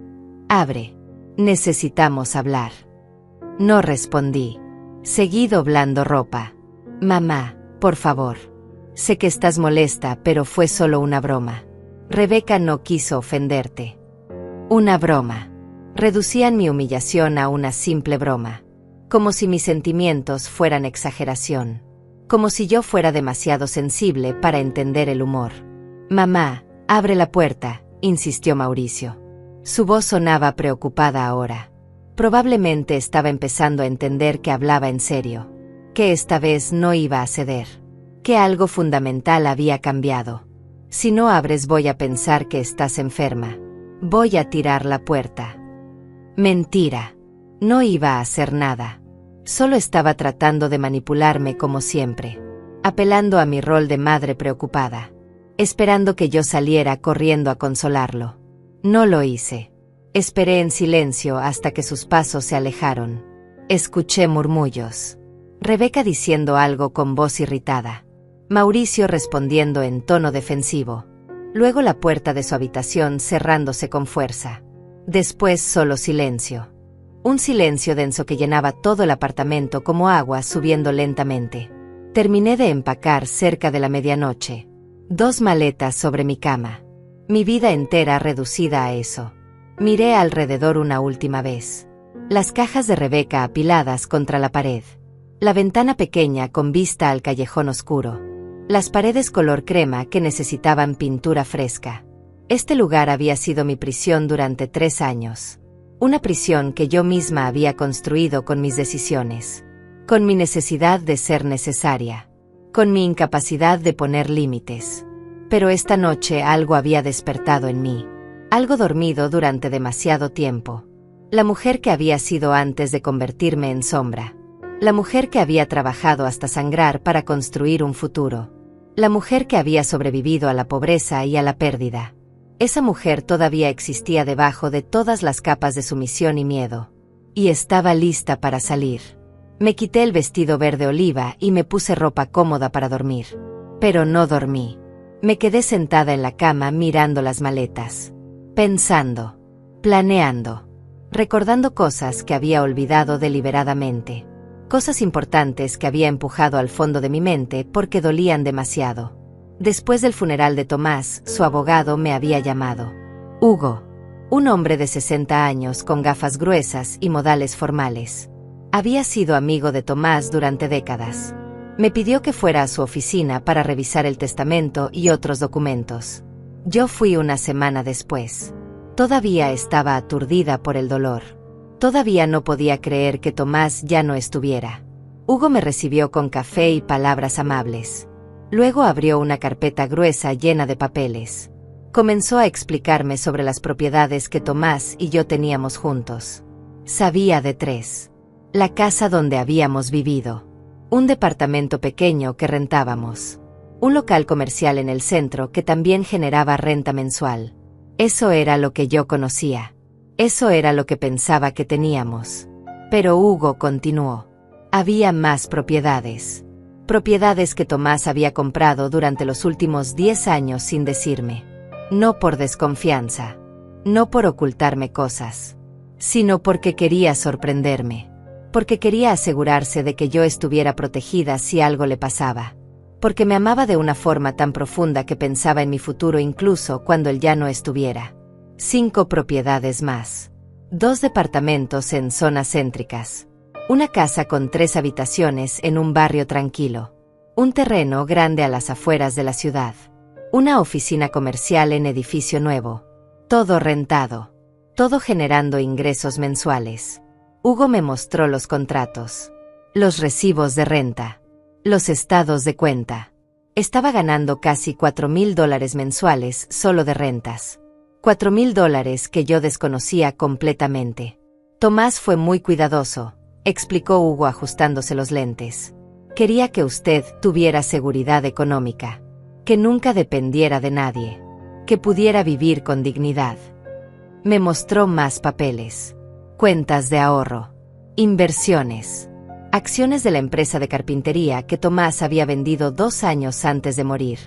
abre. Necesitamos hablar. No respondí. Seguí doblando ropa. Mamá, por favor. Sé que estás molesta, pero fue solo una broma. Rebeca no quiso ofenderte. Una broma. Reducían mi humillación a una simple broma. Como si mis sentimientos fueran exageración. Como si yo fuera demasiado sensible para entender el humor. Mamá, abre la puerta, insistió Mauricio. Su voz sonaba preocupada ahora. Probablemente estaba empezando a entender que hablaba en serio. Que esta vez no iba a ceder. Que algo fundamental había cambiado. Si no abres voy a pensar que estás enferma. Voy a tirar la puerta. Mentira. No iba a hacer nada. Solo estaba tratando de manipularme como siempre. Apelando a mi rol de madre preocupada. Esperando que yo saliera corriendo a consolarlo. No lo hice. Esperé en silencio hasta que sus pasos se alejaron. Escuché murmullos. Rebeca diciendo algo con voz irritada. Mauricio respondiendo en tono defensivo. Luego la puerta de su habitación cerrándose con fuerza. Después solo silencio. Un silencio denso que llenaba todo el apartamento como agua subiendo lentamente. Terminé de empacar cerca de la medianoche. 2 maletas sobre mi cama. Mi vida entera reducida a eso. Miré alrededor una última vez. Las cajas de Rebeca apiladas contra la pared. La ventana pequeña con vista al callejón oscuro. Las paredes color crema que necesitaban pintura fresca. Este lugar había sido mi prisión durante 3 años. Una prisión que yo misma había construido con mis decisiones. Con mi necesidad de ser necesaria. Con mi incapacidad de poner límites. Pero esta noche algo había despertado en mí. Algo dormido durante demasiado tiempo. La mujer que había sido antes de convertirme en sombra. La mujer que había trabajado hasta sangrar para construir un futuro. La mujer que había sobrevivido a la pobreza y a la pérdida. Esa mujer todavía existía debajo de todas las capas de sumisión y miedo. Y estaba lista para salir. Me quité el vestido verde oliva y me puse ropa cómoda para dormir. Pero no dormí. Me quedé sentada en la cama mirando las maletas, pensando, planeando, recordando cosas que había olvidado deliberadamente, cosas importantes que había empujado al fondo de mi mente porque dolían demasiado. Después del funeral de Tomás, su abogado me había llamado. Hugo, un hombre de 60 años con gafas gruesas y modales formales. Había sido amigo de Tomás durante décadas. Me pidió que fuera a su oficina para revisar el testamento y otros documentos. Yo fui una semana después. Todavía estaba aturdida por el dolor. Todavía no podía creer que Tomás ya no estuviera. Hugo me recibió con café y palabras amables. Luego abrió una carpeta gruesa llena de papeles. Comenzó a explicarme sobre las propiedades que Tomás y yo teníamos juntos. Sabía de 3. La casa donde habíamos vivido. Un departamento pequeño que rentábamos. Un local comercial en el centro que también generaba renta mensual. Eso era lo que yo conocía. Eso era lo que pensaba que teníamos. Pero Hugo continuó. Había más propiedades. Propiedades que Tomás había comprado durante los últimos 10 años sin decirme. No por desconfianza. No por ocultarme cosas. Sino porque quería sorprenderme. Porque quería asegurarse de que yo estuviera protegida si algo le pasaba. Porque me amaba de una forma tan profunda que pensaba en mi futuro incluso cuando él ya no estuviera. 5 propiedades más. 2 departamentos en zonas céntricas. Una casa con 3 habitaciones en un barrio tranquilo. Un terreno grande a las afueras de la ciudad. Una oficina comercial en edificio nuevo. Todo rentado. Todo generando ingresos mensuales. Hugo me mostró los contratos. Los recibos de renta. Los estados de cuenta. Estaba ganando casi $4,000 mensuales solo de rentas. $4,000 que yo desconocía completamente. Tomás fue muy cuidadoso, explicó Hugo ajustándose los lentes. Quería que usted tuviera seguridad económica. Que nunca dependiera de nadie. Que pudiera vivir con dignidad. Me mostró más papeles. Cuentas de ahorro. Inversiones. Acciones de la empresa de carpintería que Tomás había vendido 2 años antes de morir.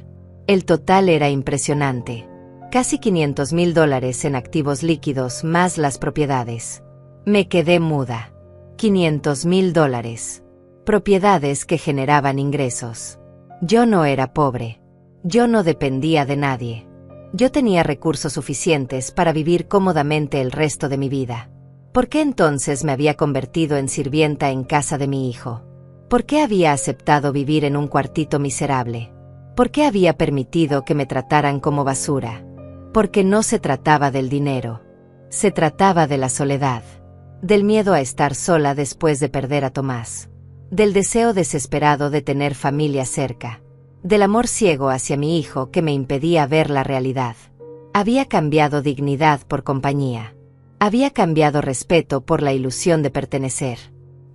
El total era impresionante. Casi $500,000 en activos líquidos más las propiedades. Me quedé muda. $500,000. Propiedades que generaban ingresos. Yo no era pobre. Yo no dependía de nadie. Yo tenía recursos suficientes para vivir cómodamente el resto de mi vida. ¿Por qué entonces me había convertido en sirvienta en casa de mi hijo? ¿Por qué había aceptado vivir en un cuartito miserable? ¿Por qué había permitido que me trataran como basura? Porque no se trataba del dinero. Se trataba de la soledad. Del miedo a estar sola después de perder a Tomás. Del deseo desesperado de tener familia cerca. Del amor ciego hacia mi hijo que me impedía ver la realidad. Había cambiado dignidad por compañía. Había cambiado respeto por la ilusión de pertenecer.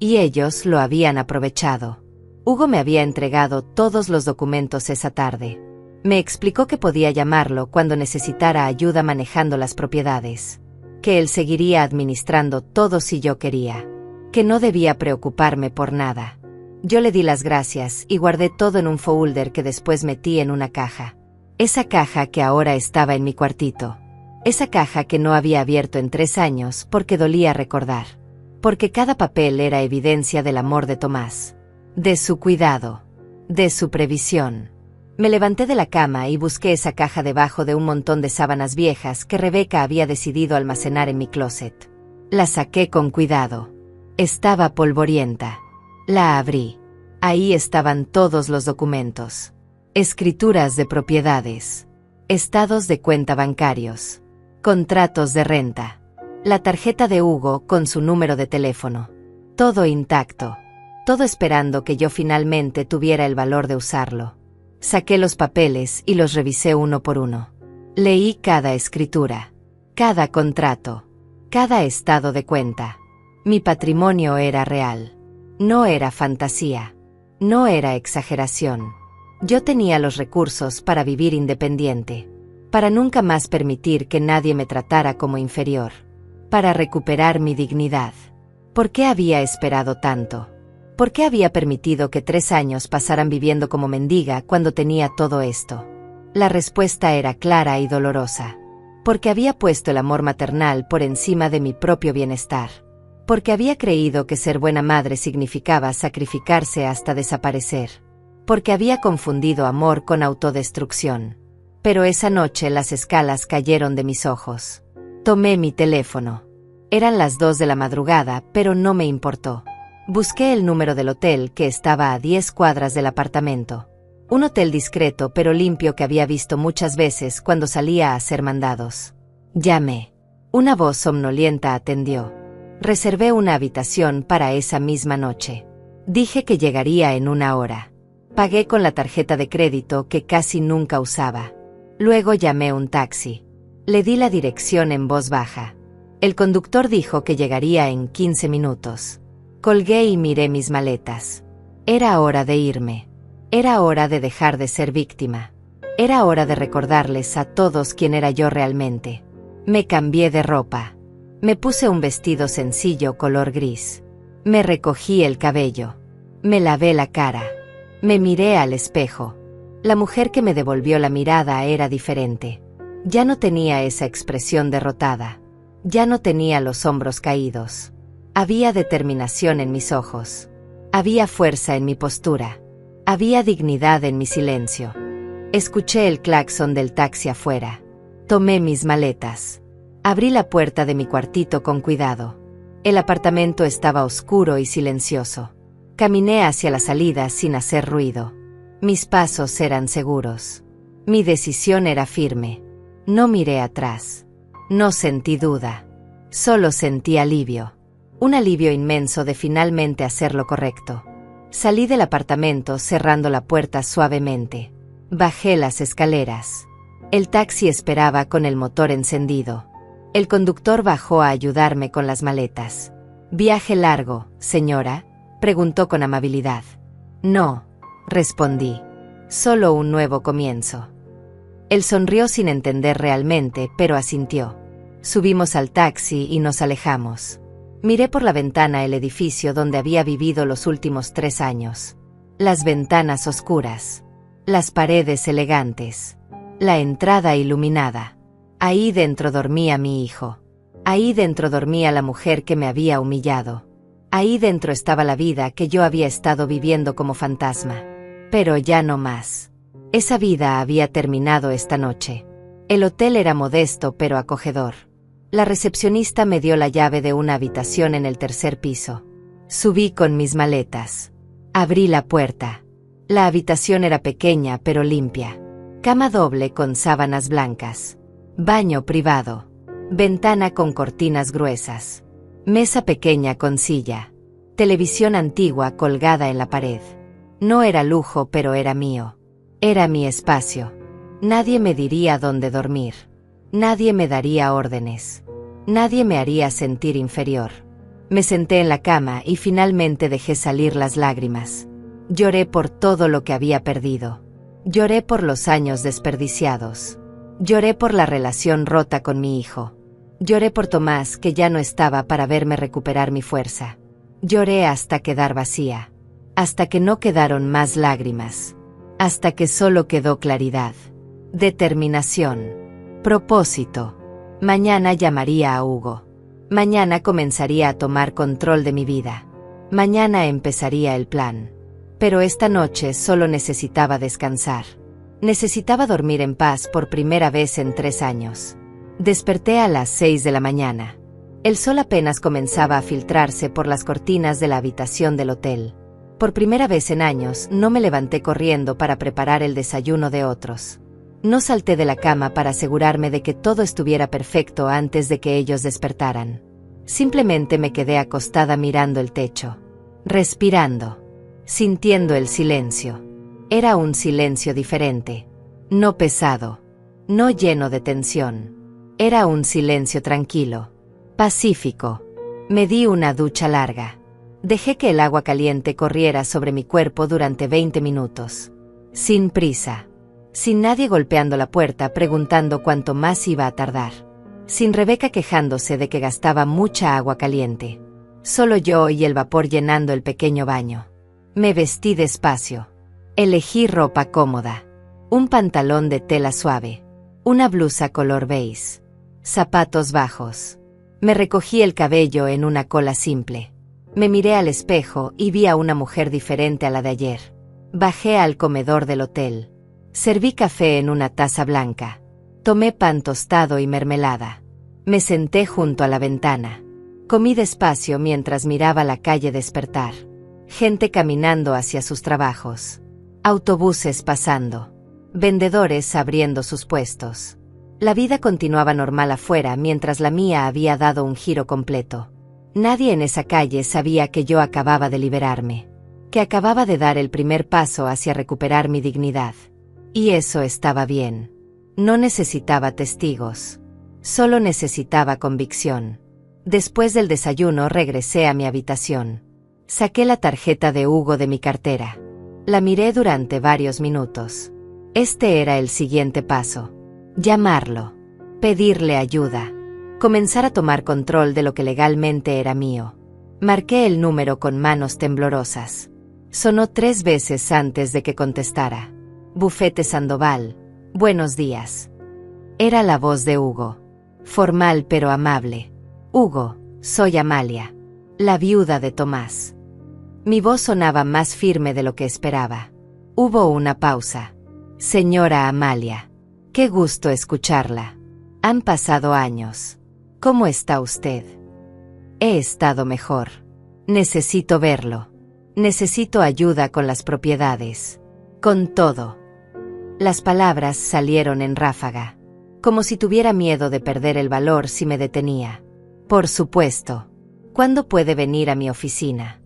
Y ellos lo habían aprovechado. Hugo me había entregado todos los documentos esa tarde. Me explicó que podía llamarlo cuando necesitara ayuda manejando las propiedades. Que él seguiría administrando todo si yo quería. Que no debía preocuparme por nada. Yo le di las gracias y guardé todo en un folder que después metí en una caja. Esa caja que ahora estaba en mi cuartito. Esa caja que no había abierto en 3 años porque dolía recordar. Porque cada papel era evidencia del amor de Tomás. De su cuidado. De su previsión. Me levanté de la cama y busqué esa caja debajo de un montón de sábanas viejas que Rebeca había decidido almacenar en mi closet. La saqué con cuidado. Estaba polvorienta. La abrí. Ahí estaban todos los documentos. Escrituras de propiedades. Estados de cuenta bancarios. Contratos de renta. La tarjeta de Hugo con su número de teléfono. Todo intacto. Todo esperando que yo finalmente tuviera el valor de usarlo. Saqué los papeles y los revisé uno por uno. Leí cada escritura. Cada contrato. Cada estado de cuenta. Mi patrimonio era real. No era fantasía. No era exageración. Yo tenía los recursos para vivir independiente. Para nunca más permitir que nadie me tratara como inferior. Para recuperar mi dignidad. ¿Por qué había esperado tanto? ¿Por qué había permitido que 3 años pasaran viviendo como mendiga cuando tenía todo esto? La respuesta era clara y dolorosa. Porque había puesto el amor maternal por encima de mi propio bienestar. Porque había creído que ser buena madre significaba sacrificarse hasta desaparecer. Porque había confundido amor con autodestrucción. Pero esa noche las escalas cayeron de mis ojos. Tomé mi teléfono. Eran las 2 de la madrugada, pero no me importó. Busqué el número del hotel que estaba a 10 cuadras del apartamento. Un hotel discreto pero limpio que había visto muchas veces cuando salía a hacer mandados. Llamé. Una voz somnolienta atendió. Reservé una habitación para esa misma noche. Dije que llegaría en 1 hora. Pagué con la tarjeta de crédito que casi nunca usaba. Luego llamé un taxi. Le di la dirección en voz baja. El conductor dijo que llegaría en 15 minutos. Colgué y miré mis maletas. Era hora de irme. Era hora de dejar de ser víctima. Era hora de recordarles a todos quién era yo realmente. Me cambié de ropa. Me puse un vestido sencillo color gris. Me recogí el cabello. Me lavé la cara. Me miré al espejo. La mujer que me devolvió la mirada era diferente. Ya no tenía esa expresión derrotada. Ya no tenía los hombros caídos. Había determinación en mis ojos. Había fuerza en mi postura. Había dignidad en mi silencio. Escuché el claxon del taxi afuera. Tomé mis maletas. Abrí la puerta de mi cuartito con cuidado. El apartamento estaba oscuro y silencioso. Caminé hacia la salida sin hacer ruido. Mis pasos eran seguros. Mi decisión era firme. No miré atrás. No sentí duda. Solo sentí alivio. Un alivio inmenso de finalmente hacer lo correcto. Salí del apartamento cerrando la puerta suavemente. Bajé las escaleras. El taxi esperaba con el motor encendido. El conductor bajó a ayudarme con las maletas. ¿Viaje largo, señora?, preguntó con amabilidad. No, respondí. Solo un nuevo comienzo. Él sonrió sin entender realmente, pero asintió. Subimos al taxi y nos alejamos. Miré por la ventana el edificio donde había vivido los últimos 3 años. Las ventanas oscuras. Las paredes elegantes. La entrada iluminada. Ahí dentro dormía mi hijo. Ahí dentro dormía la mujer que me había humillado. Ahí dentro estaba la vida que yo había estado viviendo como fantasma. Pero ya no más. Esa vida había terminado esta noche. El hotel era modesto pero acogedor. La recepcionista me dio la llave de una habitación en el 3er piso. Subí con mis maletas. Abrí la puerta. La habitación era pequeña pero limpia. Cama doble con sábanas blancas. Baño privado. Ventana con cortinas gruesas. Mesa pequeña con silla. Televisión antigua colgada en la pared. No era lujo, pero era mío. Era mi espacio. Nadie me diría dónde dormir. Nadie me daría órdenes. Nadie me haría sentir inferior. Me senté en la cama y finalmente dejé salir las lágrimas. Lloré por todo lo que había perdido. Lloré por los años desperdiciados. Lloré por la relación rota con mi hijo. Lloré por Tomás, que ya no estaba para verme recuperar mi fuerza. Lloré hasta quedar vacía. Hasta que no quedaron más lágrimas. Hasta que solo quedó claridad. Determinación. Propósito. Mañana llamaría a Hugo. Mañana comenzaría a tomar control de mi vida. Mañana empezaría el plan. Pero esta noche solo necesitaba descansar. Necesitaba dormir en paz por primera vez en 3 años. Desperté a las 6 de la mañana. El sol apenas comenzaba a filtrarse por las cortinas de la habitación del hotel. Por primera vez en años no me levanté corriendo para preparar el desayuno de otros. No salté de la cama para asegurarme de que todo estuviera perfecto antes de que ellos despertaran. Simplemente me quedé acostada mirando el techo. Respirando. Sintiendo el silencio. Era un silencio diferente. No pesado. No lleno de tensión. Era un silencio tranquilo. Pacífico. Me di una ducha larga. Dejé que el agua caliente corriera sobre mi cuerpo durante 20 minutos. Sin prisa. Sin nadie golpeando la puerta preguntando cuánto más iba a tardar. Sin Rebeca quejándose de que gastaba mucha agua caliente. Solo yo y el vapor llenando el pequeño baño. Me vestí despacio. Elegí ropa cómoda. Un pantalón de tela suave. Una blusa color beige. Zapatos bajos. Me recogí el cabello en una cola simple. Me miré al espejo y vi a una mujer diferente a la de ayer. Bajé al comedor del hotel. Serví café en una taza blanca. Tomé pan tostado y mermelada. Me senté junto a la ventana. Comí despacio mientras miraba la calle despertar. Gente caminando hacia sus trabajos. Autobuses pasando. Vendedores abriendo sus puestos. La vida continuaba normal afuera mientras la mía había dado un giro completo. Nadie en esa calle sabía que yo acababa de liberarme. Que acababa de dar el primer paso hacia recuperar mi dignidad. Y eso estaba bien. No necesitaba testigos. Solo necesitaba convicción. Después del desayuno regresé a mi habitación. Saqué la tarjeta de Hugo de mi cartera. La miré durante varios minutos. Este era el siguiente paso. Llamarlo. Pedirle ayuda. Comenzar a tomar control de lo que legalmente era mío. Marqué el número con manos temblorosas. Sonó 3 veces antes de que contestara. Bufete Sandoval. Buenos días. Era la voz de Hugo. Formal pero amable. Hugo, soy Amalia. La viuda de Tomás. Mi voz sonaba más firme de lo que esperaba. Hubo una pausa. Señora Amalia. Qué gusto escucharla. Han pasado años. ¿Cómo está usted? He estado mejor. Necesito verlo. Necesito ayuda con las propiedades. Con todo. Las palabras salieron en ráfaga. Como si tuviera miedo de perder el valor si me detenía. Por supuesto. ¿Cuándo puede venir a mi oficina?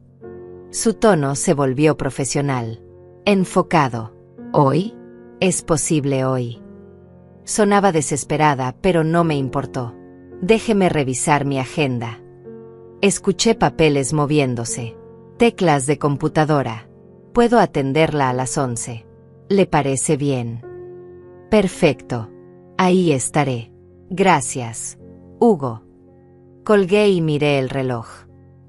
Su tono se volvió profesional. Enfocado. ¿Hoy? ¿Es posible hoy? Sonaba desesperada, pero no me importó. Déjeme revisar mi agenda. Escuché papeles moviéndose. Teclas de computadora. Puedo atenderla a las 11. ¿Le parece bien? Perfecto. Ahí estaré. Gracias, Hugo. Colgué y miré el reloj.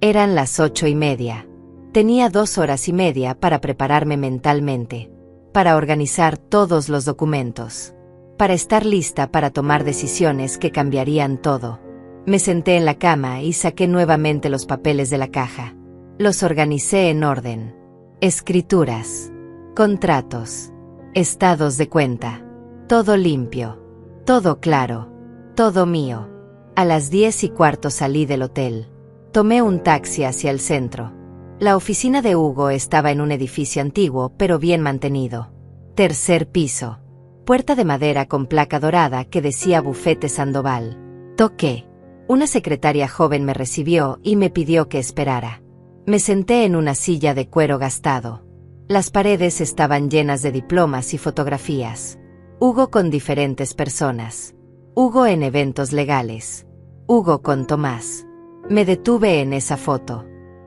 Eran las 8:30. Tenía 2 horas y media para prepararme mentalmente. Para organizar todos los documentos. Para estar lista para tomar decisiones que cambiarían todo. Me senté en la cama y saqué nuevamente los papeles de la caja. Los organicé en orden. Escrituras. Contratos. Estados de cuenta. Todo limpio. Todo claro. Todo mío. A las 10:15 salí del hotel. Tomé un taxi hacia el centro. La oficina de Hugo estaba en un edificio antiguo pero bien mantenido. 3er piso. Puerta de madera con placa dorada que decía Bufete Sandoval. Toqué. Una secretaria joven me recibió y me pidió que esperara. Me senté en una silla de cuero gastado. Las paredes estaban llenas de diplomas y fotografías. Hugo con diferentes personas. Hugo en eventos legales. Hugo con Tomás. Me detuve en esa foto.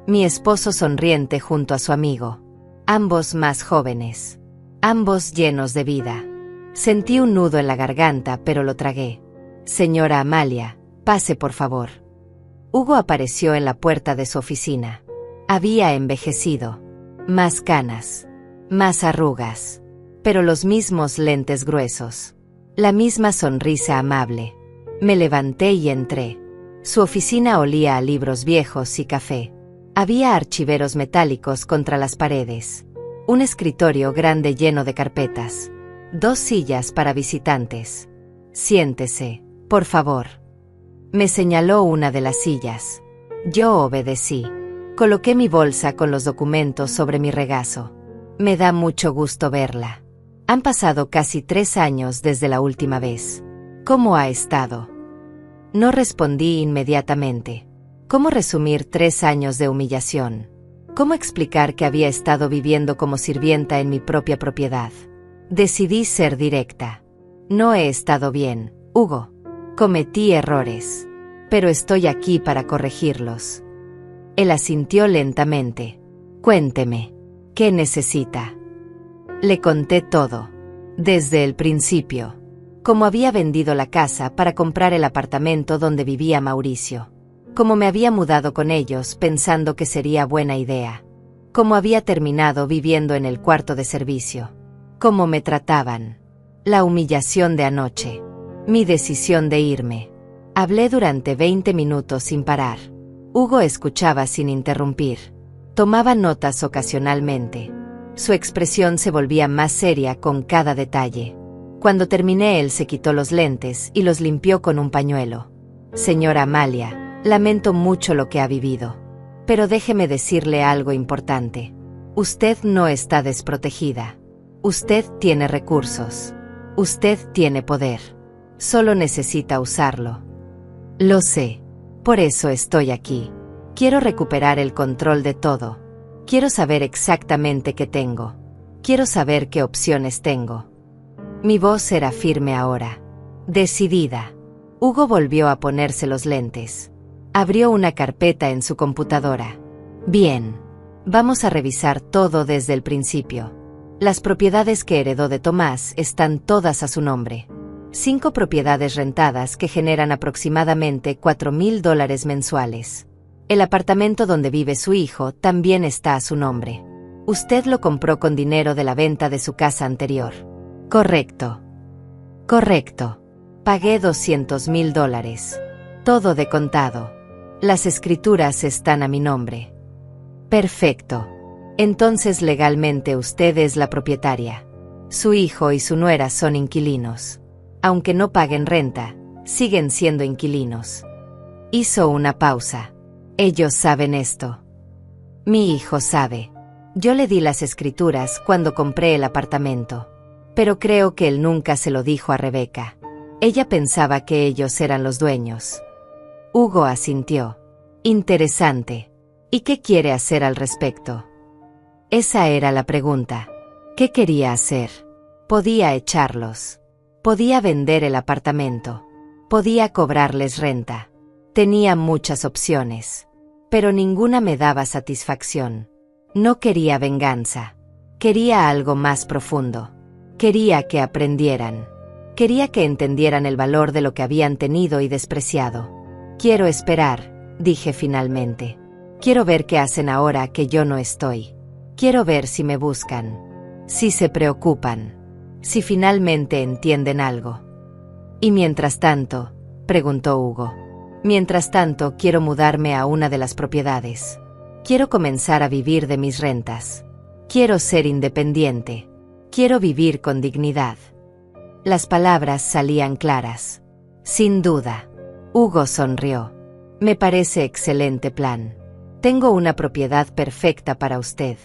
Mi esposo sonriente junto a su amigo. Ambos más jóvenes. Ambos llenos de vida. Sentí un nudo en la garganta, pero lo tragué. Señora Amalia, pase por favor. Hugo apareció en la puerta de su oficina. Había envejecido. Más canas. Más arrugas. Pero los mismos lentes gruesos. La misma sonrisa amable. Me levanté y entré. Su oficina olía a libros viejos y café. Había archiveros metálicos contra las paredes. Un escritorio grande lleno de carpetas. 2 sillas para visitantes. Siéntese, por favor. Me señaló una de las sillas. Yo obedecí. Coloqué mi bolsa con los documentos sobre mi regazo. Me da mucho gusto verla. Han pasado casi 3 años desde la última vez. ¿Cómo ha estado? No respondí inmediatamente. ¿Cómo resumir 3 años de humillación? ¿Cómo explicar que había estado viviendo como sirvienta en mi propia propiedad? Decidí ser directa. No he estado bien, Hugo. Cometí errores. Pero estoy aquí para corregirlos. Él asintió lentamente. Cuénteme. ¿Qué necesita? Le conté todo. Desde el principio. Cómo había vendido la casa para comprar el apartamento donde vivía Mauricio. Cómo me había mudado con ellos pensando que sería buena idea. Cómo había terminado viviendo en el cuarto de servicio. Cómo me trataban. La humillación de anoche. Mi decisión de irme. Hablé durante 20 minutos sin parar. Hugo escuchaba sin interrumpir. Tomaba notas ocasionalmente. Su expresión se volvía más seria con cada detalle. Cuando terminé, él se quitó los lentes y los limpió con un pañuelo. Señora Amalia, lamento mucho lo que ha vivido. Pero déjeme decirle algo importante. Usted no está desprotegida. Usted tiene recursos. Usted tiene poder. Solo necesita usarlo. Lo sé. Por eso estoy aquí. Quiero recuperar el control de todo. Quiero saber exactamente qué tengo. Quiero saber qué opciones tengo. Mi voz era firme ahora. Decidida. Hugo volvió a ponerse los lentes. Abrió una carpeta en su computadora. Bien. Vamos a revisar todo desde el principio. Las propiedades que heredó de Tomás están todas a su nombre. 5 propiedades rentadas que generan aproximadamente $4,000 mensuales. El apartamento donde vive su hijo también está a su nombre. Usted lo compró con dinero de la venta de su casa anterior. Correcto. Correcto. Pagué $200,000. Todo de contado. Las escrituras están a mi nombre. Perfecto. Entonces legalmente usted es la propietaria. Su hijo y su nuera son inquilinos. Aunque no paguen renta, siguen siendo inquilinos. Hizo una pausa. Ellos saben esto. Mi hijo sabe. Yo le di las escrituras cuando compré el apartamento. Pero creo que él nunca se lo dijo a Rebeca. Ella pensaba que ellos eran los dueños. Hugo asintió. Interesante. ¿Y qué quiere hacer al respecto? Esa era la pregunta. ¿Qué quería hacer? Podía echarlos. Podía vender el apartamento. Podía cobrarles renta. Tenía muchas opciones. Pero ninguna me daba satisfacción. No quería venganza. Quería algo más profundo. Quería que aprendieran. Quería que entendieran el valor de lo que habían tenido y despreciado. Quiero esperar, dije finalmente. Quiero ver qué hacen ahora que yo no estoy. Quiero ver si me buscan. Si se preocupan. Si finalmente entienden algo. ¿Y mientras tanto? Preguntó Hugo. Mientras tanto, quiero mudarme a una de las propiedades. Quiero comenzar a vivir de mis rentas. Quiero ser independiente. Quiero vivir con dignidad. Las palabras salían claras. Sin duda. Hugo sonrió. Me parece excelente plan. Tengo una propiedad perfecta para usted.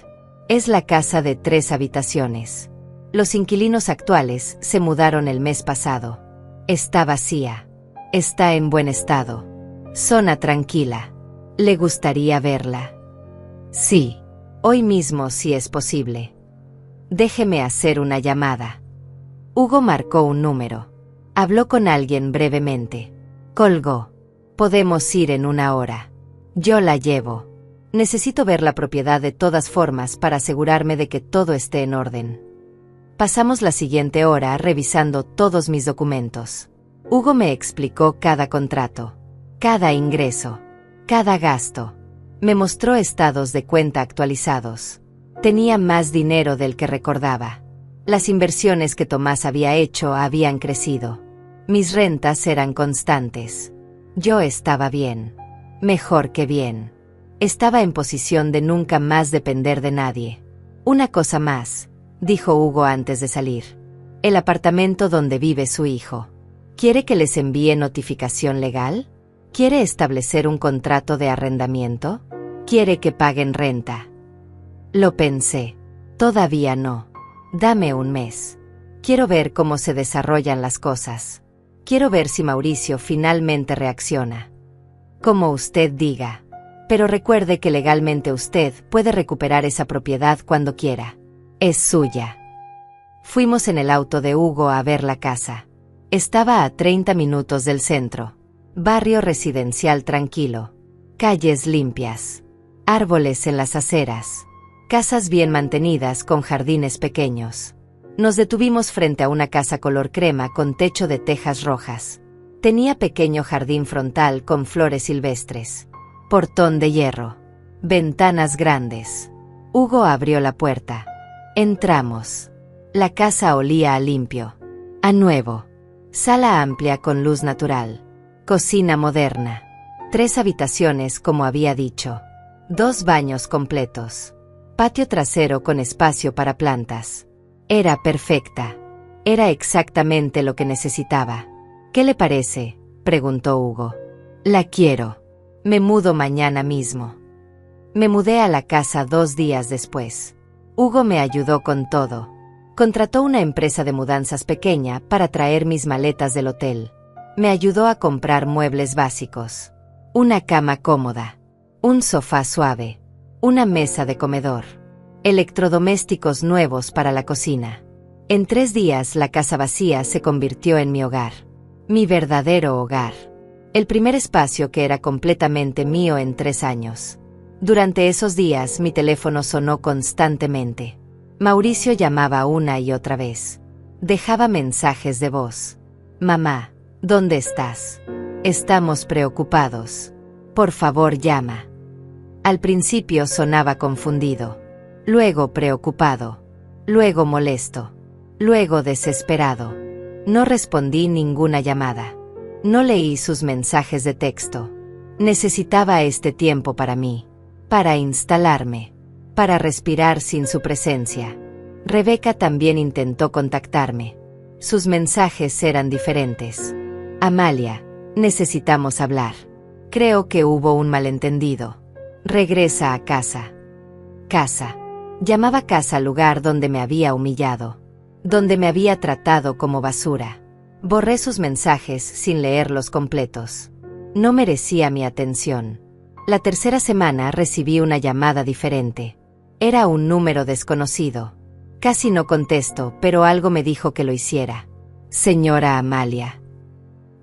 Es la casa de 3 habitaciones. Los inquilinos actuales se mudaron el mes pasado. Está vacía. Está en buen estado. Zona tranquila. ¿Le gustaría verla? Sí. Hoy mismo si es posible. Déjeme hacer una llamada. Hugo marcó un número. Habló con alguien brevemente. Colgó. Podemos ir en 1 hora. Yo la llevo. Necesito ver la propiedad de todas formas para asegurarme de que todo esté en orden. Pasamos la siguiente hora revisando todos mis documentos. Hugo me explicó cada contrato, cada ingreso, cada gasto. Me mostró estados de cuenta actualizados. Tenía más dinero del que recordaba. Las inversiones que Tomás había hecho habían crecido. Mis rentas eran constantes. Yo estaba bien. Mejor que bien. Estaba en posición de nunca más depender de nadie. Una cosa más, dijo Hugo antes de salir. El apartamento donde vive su hijo. ¿Quiere que les envíe notificación legal? ¿Quiere establecer un contrato de arrendamiento? ¿Quiere que paguen renta? Lo pensé. Todavía no. Dame un mes. Quiero ver cómo se desarrollan las cosas. Quiero ver si Mauricio finalmente reacciona. Como usted diga. Pero recuerde que legalmente usted puede recuperar esa propiedad cuando quiera. Es suya. Fuimos en el auto de Hugo a ver la casa. Estaba a 30 minutos del centro. Barrio residencial tranquilo. Calles limpias. Árboles en las aceras. Casas bien mantenidas con jardines pequeños. Nos detuvimos frente a una casa color crema con techo de tejas rojas. Tenía pequeño jardín frontal con flores silvestres. Portón de hierro. Ventanas grandes. Hugo abrió la puerta. Entramos. La casa olía a limpio. A nuevo. Sala amplia con luz natural. Cocina moderna. 3 habitaciones como había dicho. 2 baños completos. Patio trasero con espacio para plantas. Era perfecta. Era exactamente lo que necesitaba. ¿Qué le parece?, preguntó Hugo. La quiero. Me mudo mañana mismo. Me mudé a la casa 2 días después. Hugo me ayudó con todo. Contrató una empresa de mudanzas pequeña para traer mis maletas del hotel. Me ayudó a comprar muebles básicos. Una cama cómoda. Un sofá suave. Una mesa de comedor. Electrodomésticos nuevos para la cocina. En 3 días la casa vacía se convirtió en mi hogar. Mi verdadero hogar. El primer espacio que era completamente mío en 3 años. Durante esos días mi teléfono sonó constantemente. Mauricio llamaba una y otra vez. Dejaba mensajes de voz. Mamá, ¿dónde estás? Estamos preocupados. Por favor, llama. Al principio sonaba confundido. Luego preocupado. Luego molesto. Luego desesperado. No respondí ninguna llamada. No leí sus mensajes de texto. Necesitaba este tiempo para mí. Para instalarme. Para respirar sin su presencia. Rebeca también intentó contactarme. Sus mensajes eran diferentes. Amalia, necesitamos hablar. Creo que hubo un malentendido. Regresa a casa. Casa. Llamaba casa al lugar donde me había humillado. Donde me había tratado como basura. Borré sus mensajes sin leerlos completos. No merecía mi atención. La tercera semana recibí una llamada diferente. Era un número desconocido. Casi no contesto, pero algo me dijo que lo hiciera. Señora Amalia.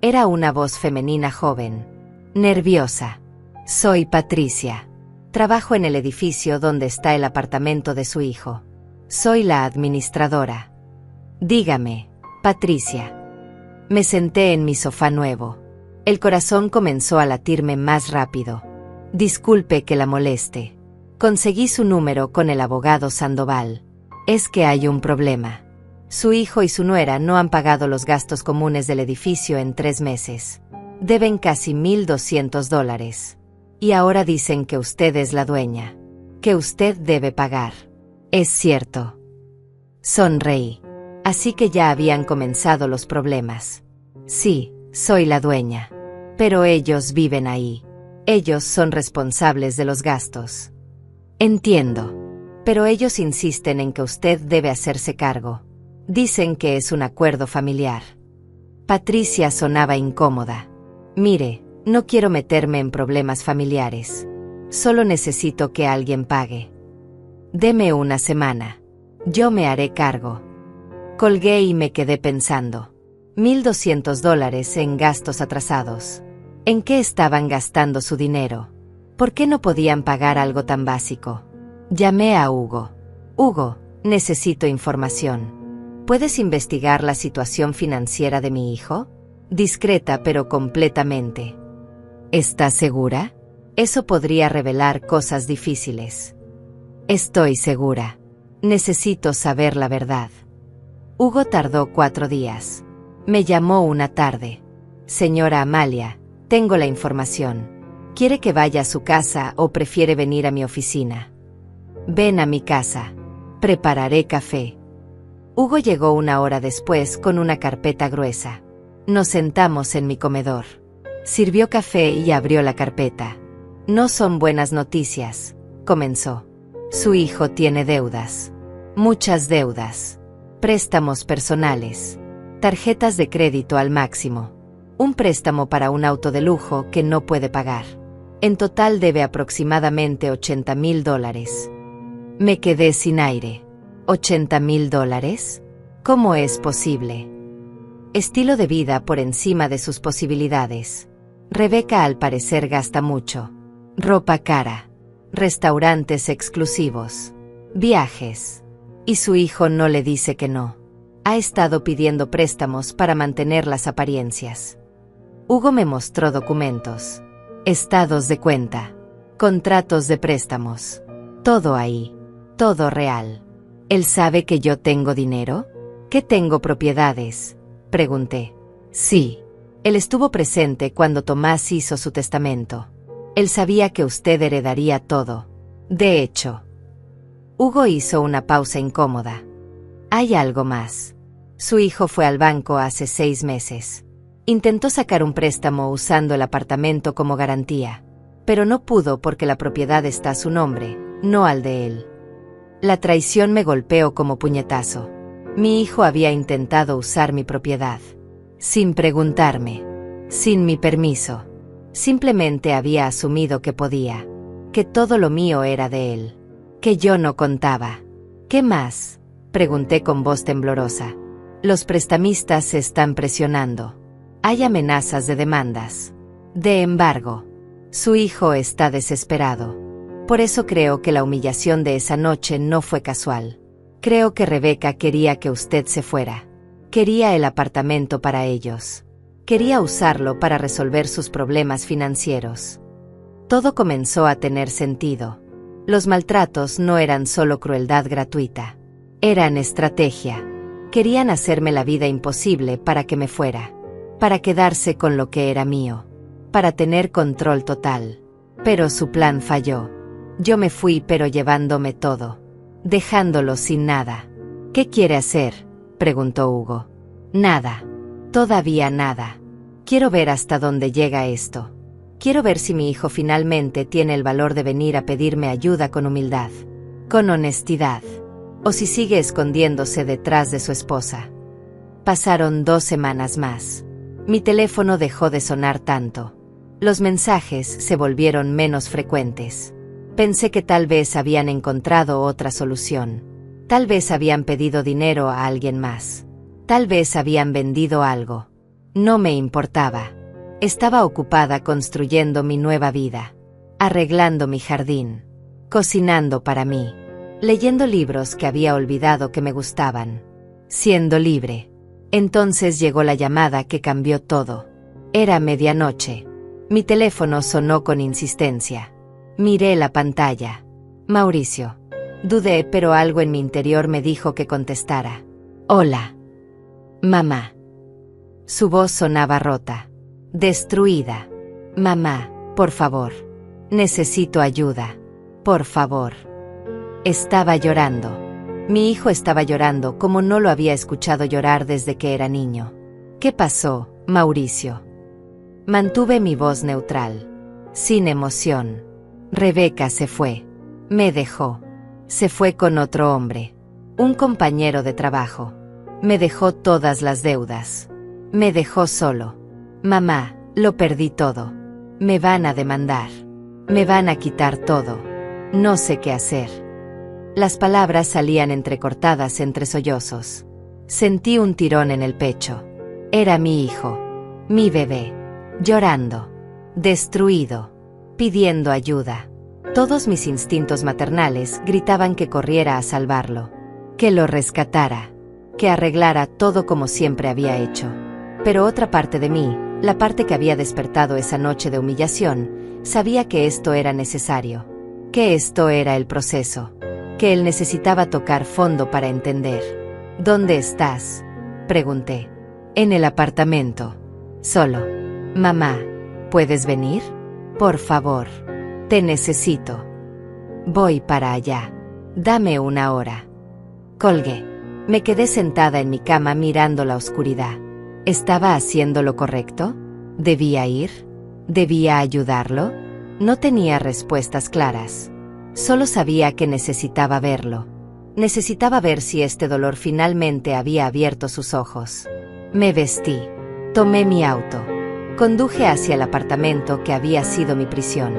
Era una voz femenina joven. Nerviosa. Soy Patricia. Trabajo en el edificio donde está el apartamento de su hijo. Soy la administradora. Dígame, Patricia. Me senté en mi sofá nuevo. El corazón comenzó a latirme más rápido. Disculpe que la moleste. Conseguí su número con el abogado Sandoval. Es que hay un problema. Su hijo y su nuera no han pagado los gastos comunes del edificio en 3 meses. Deben casi $1,200. Y ahora dicen que usted es la dueña. Que usted debe pagar. Es cierto. Sonreí. Así que ya habían comenzado los problemas. Sí, soy la dueña. Pero ellos viven ahí. Ellos son responsables de los gastos. Entiendo. Pero ellos insisten en que usted debe hacerse cargo. Dicen que es un acuerdo familiar. Patricia sonaba incómoda. Mire, no quiero meterme en problemas familiares. Solo necesito que alguien pague. Deme una semana. Yo me haré cargo. Colgué y me quedé pensando. $1,200 en gastos atrasados. ¿En qué estaban gastando su dinero? ¿Por qué no podían pagar algo tan básico? Llamé a Hugo. Hugo, necesito información. ¿Puedes investigar la situación financiera de mi hijo? Discreta pero completamente. ¿Estás segura? Eso podría revelar cosas difíciles. Estoy segura. Necesito saber la verdad. Hugo tardó 4 días. Me llamó una tarde. Señora Amalia, tengo la información. ¿Quiere que vaya a su casa o prefiere venir a mi oficina? Ven a mi casa. Prepararé café. Hugo llegó 1 hora después con una carpeta gruesa. Nos sentamos en mi comedor. Sirvió café y abrió la carpeta. No son buenas noticias, comenzó. Su hijo tiene deudas. Muchas deudas. Préstamos personales. Tarjetas de crédito al máximo. Un préstamo para un auto de lujo que no puede pagar. En total debe aproximadamente $80,000. Me quedé sin aire. ¿$80,000? ¿Cómo es posible? Estilo de vida por encima de sus posibilidades. Rebeca al parecer gasta mucho. Ropa cara. Restaurantes exclusivos. Viajes. Y su hijo no le dice que no. Ha estado pidiendo préstamos para mantener las apariencias. Hugo me mostró documentos. Estados de cuenta. Contratos de préstamos. Todo ahí. Todo real. ¿Él sabe que yo tengo dinero? ¿Que tengo propiedades? Pregunté. Sí. Él estuvo presente cuando Tomás hizo su testamento. Él sabía que usted heredaría todo. De hecho. Hugo hizo una pausa incómoda. Hay algo más. Su hijo fue al banco hace 6 meses. Intentó sacar un préstamo usando el apartamento como garantía, pero no pudo porque la propiedad está a su nombre, no al de él. La traición me golpeó como puñetazo. Mi hijo había intentado usar mi propiedad. Sin preguntarme. Sin mi permiso. Simplemente había asumido que podía. Que todo lo mío era de él. Que yo no contaba. ¿Qué más? Pregunté con voz temblorosa. Los prestamistas se están presionando. Hay amenazas de demandas. De embargo, su hijo está desesperado. Por eso creo que la humillación de esa noche no fue casual. Creo que Rebeca quería que usted se fuera. Quería el apartamento para ellos. Quería usarlo para resolver sus problemas financieros. Todo comenzó a tener sentido. Los maltratos no eran solo crueldad gratuita. Eran estrategia. Querían hacerme la vida imposible para que me fuera. Para quedarse con lo que era mío. Para tener control total. Pero su plan falló. Yo me fui pero llevándome todo. Dejándolo sin nada. ¿Qué quiere hacer?, preguntó Hugo. Nada. Todavía nada. Quiero ver hasta dónde llega esto. Quiero ver si mi hijo finalmente tiene el valor de venir a pedirme ayuda con humildad. Con honestidad. O si sigue escondiéndose detrás de su esposa. Pasaron 2 semanas más. Mi teléfono dejó de sonar tanto. Los mensajes se volvieron menos frecuentes. Pensé que tal vez habían encontrado otra solución. Tal vez habían pedido dinero a alguien más. Tal vez habían vendido algo. No me importaba. Estaba ocupada construyendo mi nueva vida. Arreglando mi jardín. Cocinando para mí. Leyendo libros que había olvidado que me gustaban. Siendo libre. Entonces llegó la llamada que cambió todo. Era medianoche. Mi teléfono sonó con insistencia. Miré la pantalla. Mauricio. Dudé, pero algo en mi interior me dijo que contestara. Hola. Mamá. Su voz sonaba rota. Destruida. Mamá, por favor. Necesito ayuda. Por favor. Estaba llorando. Mi hijo estaba llorando como no lo había escuchado llorar desde que era niño. ¿Qué pasó, Mauricio? Mantuve mi voz neutral. Sin emoción. Rebeca se fue. Me dejó. Se fue con otro hombre. Un compañero de trabajo. Me dejó todas las deudas. Me dejó solo. Mamá, lo perdí todo. Me van a demandar. Me van a quitar todo. No sé qué hacer. Las palabras salían entrecortadas entre sollozos. Sentí un tirón en el pecho. Era mi hijo. Mi bebé. Llorando. Destruido. Pidiendo ayuda. Todos mis instintos maternales gritaban que corriera a salvarlo. Que lo rescatara. Que arreglara todo como siempre había hecho. Pero otra parte de mí, la parte que había despertado esa noche de humillación, sabía que esto era necesario. Que esto era el proceso. Que él necesitaba tocar fondo para entender. ¿Dónde estás?, pregunté. En el apartamento. Solo. Mamá, ¿puedes venir? Por favor. Te necesito. Voy para allá. Dame 1 hora. Colgué. Me quedé sentada en mi cama mirando la oscuridad. ¿Estaba haciendo lo correcto? ¿Debía ir? ¿Debía ayudarlo? No tenía respuestas claras. Solo sabía que necesitaba verlo. Necesitaba ver si este dolor finalmente había abierto sus ojos. Me vestí. Tomé mi auto. Conduje hacia el apartamento que había sido mi prisión.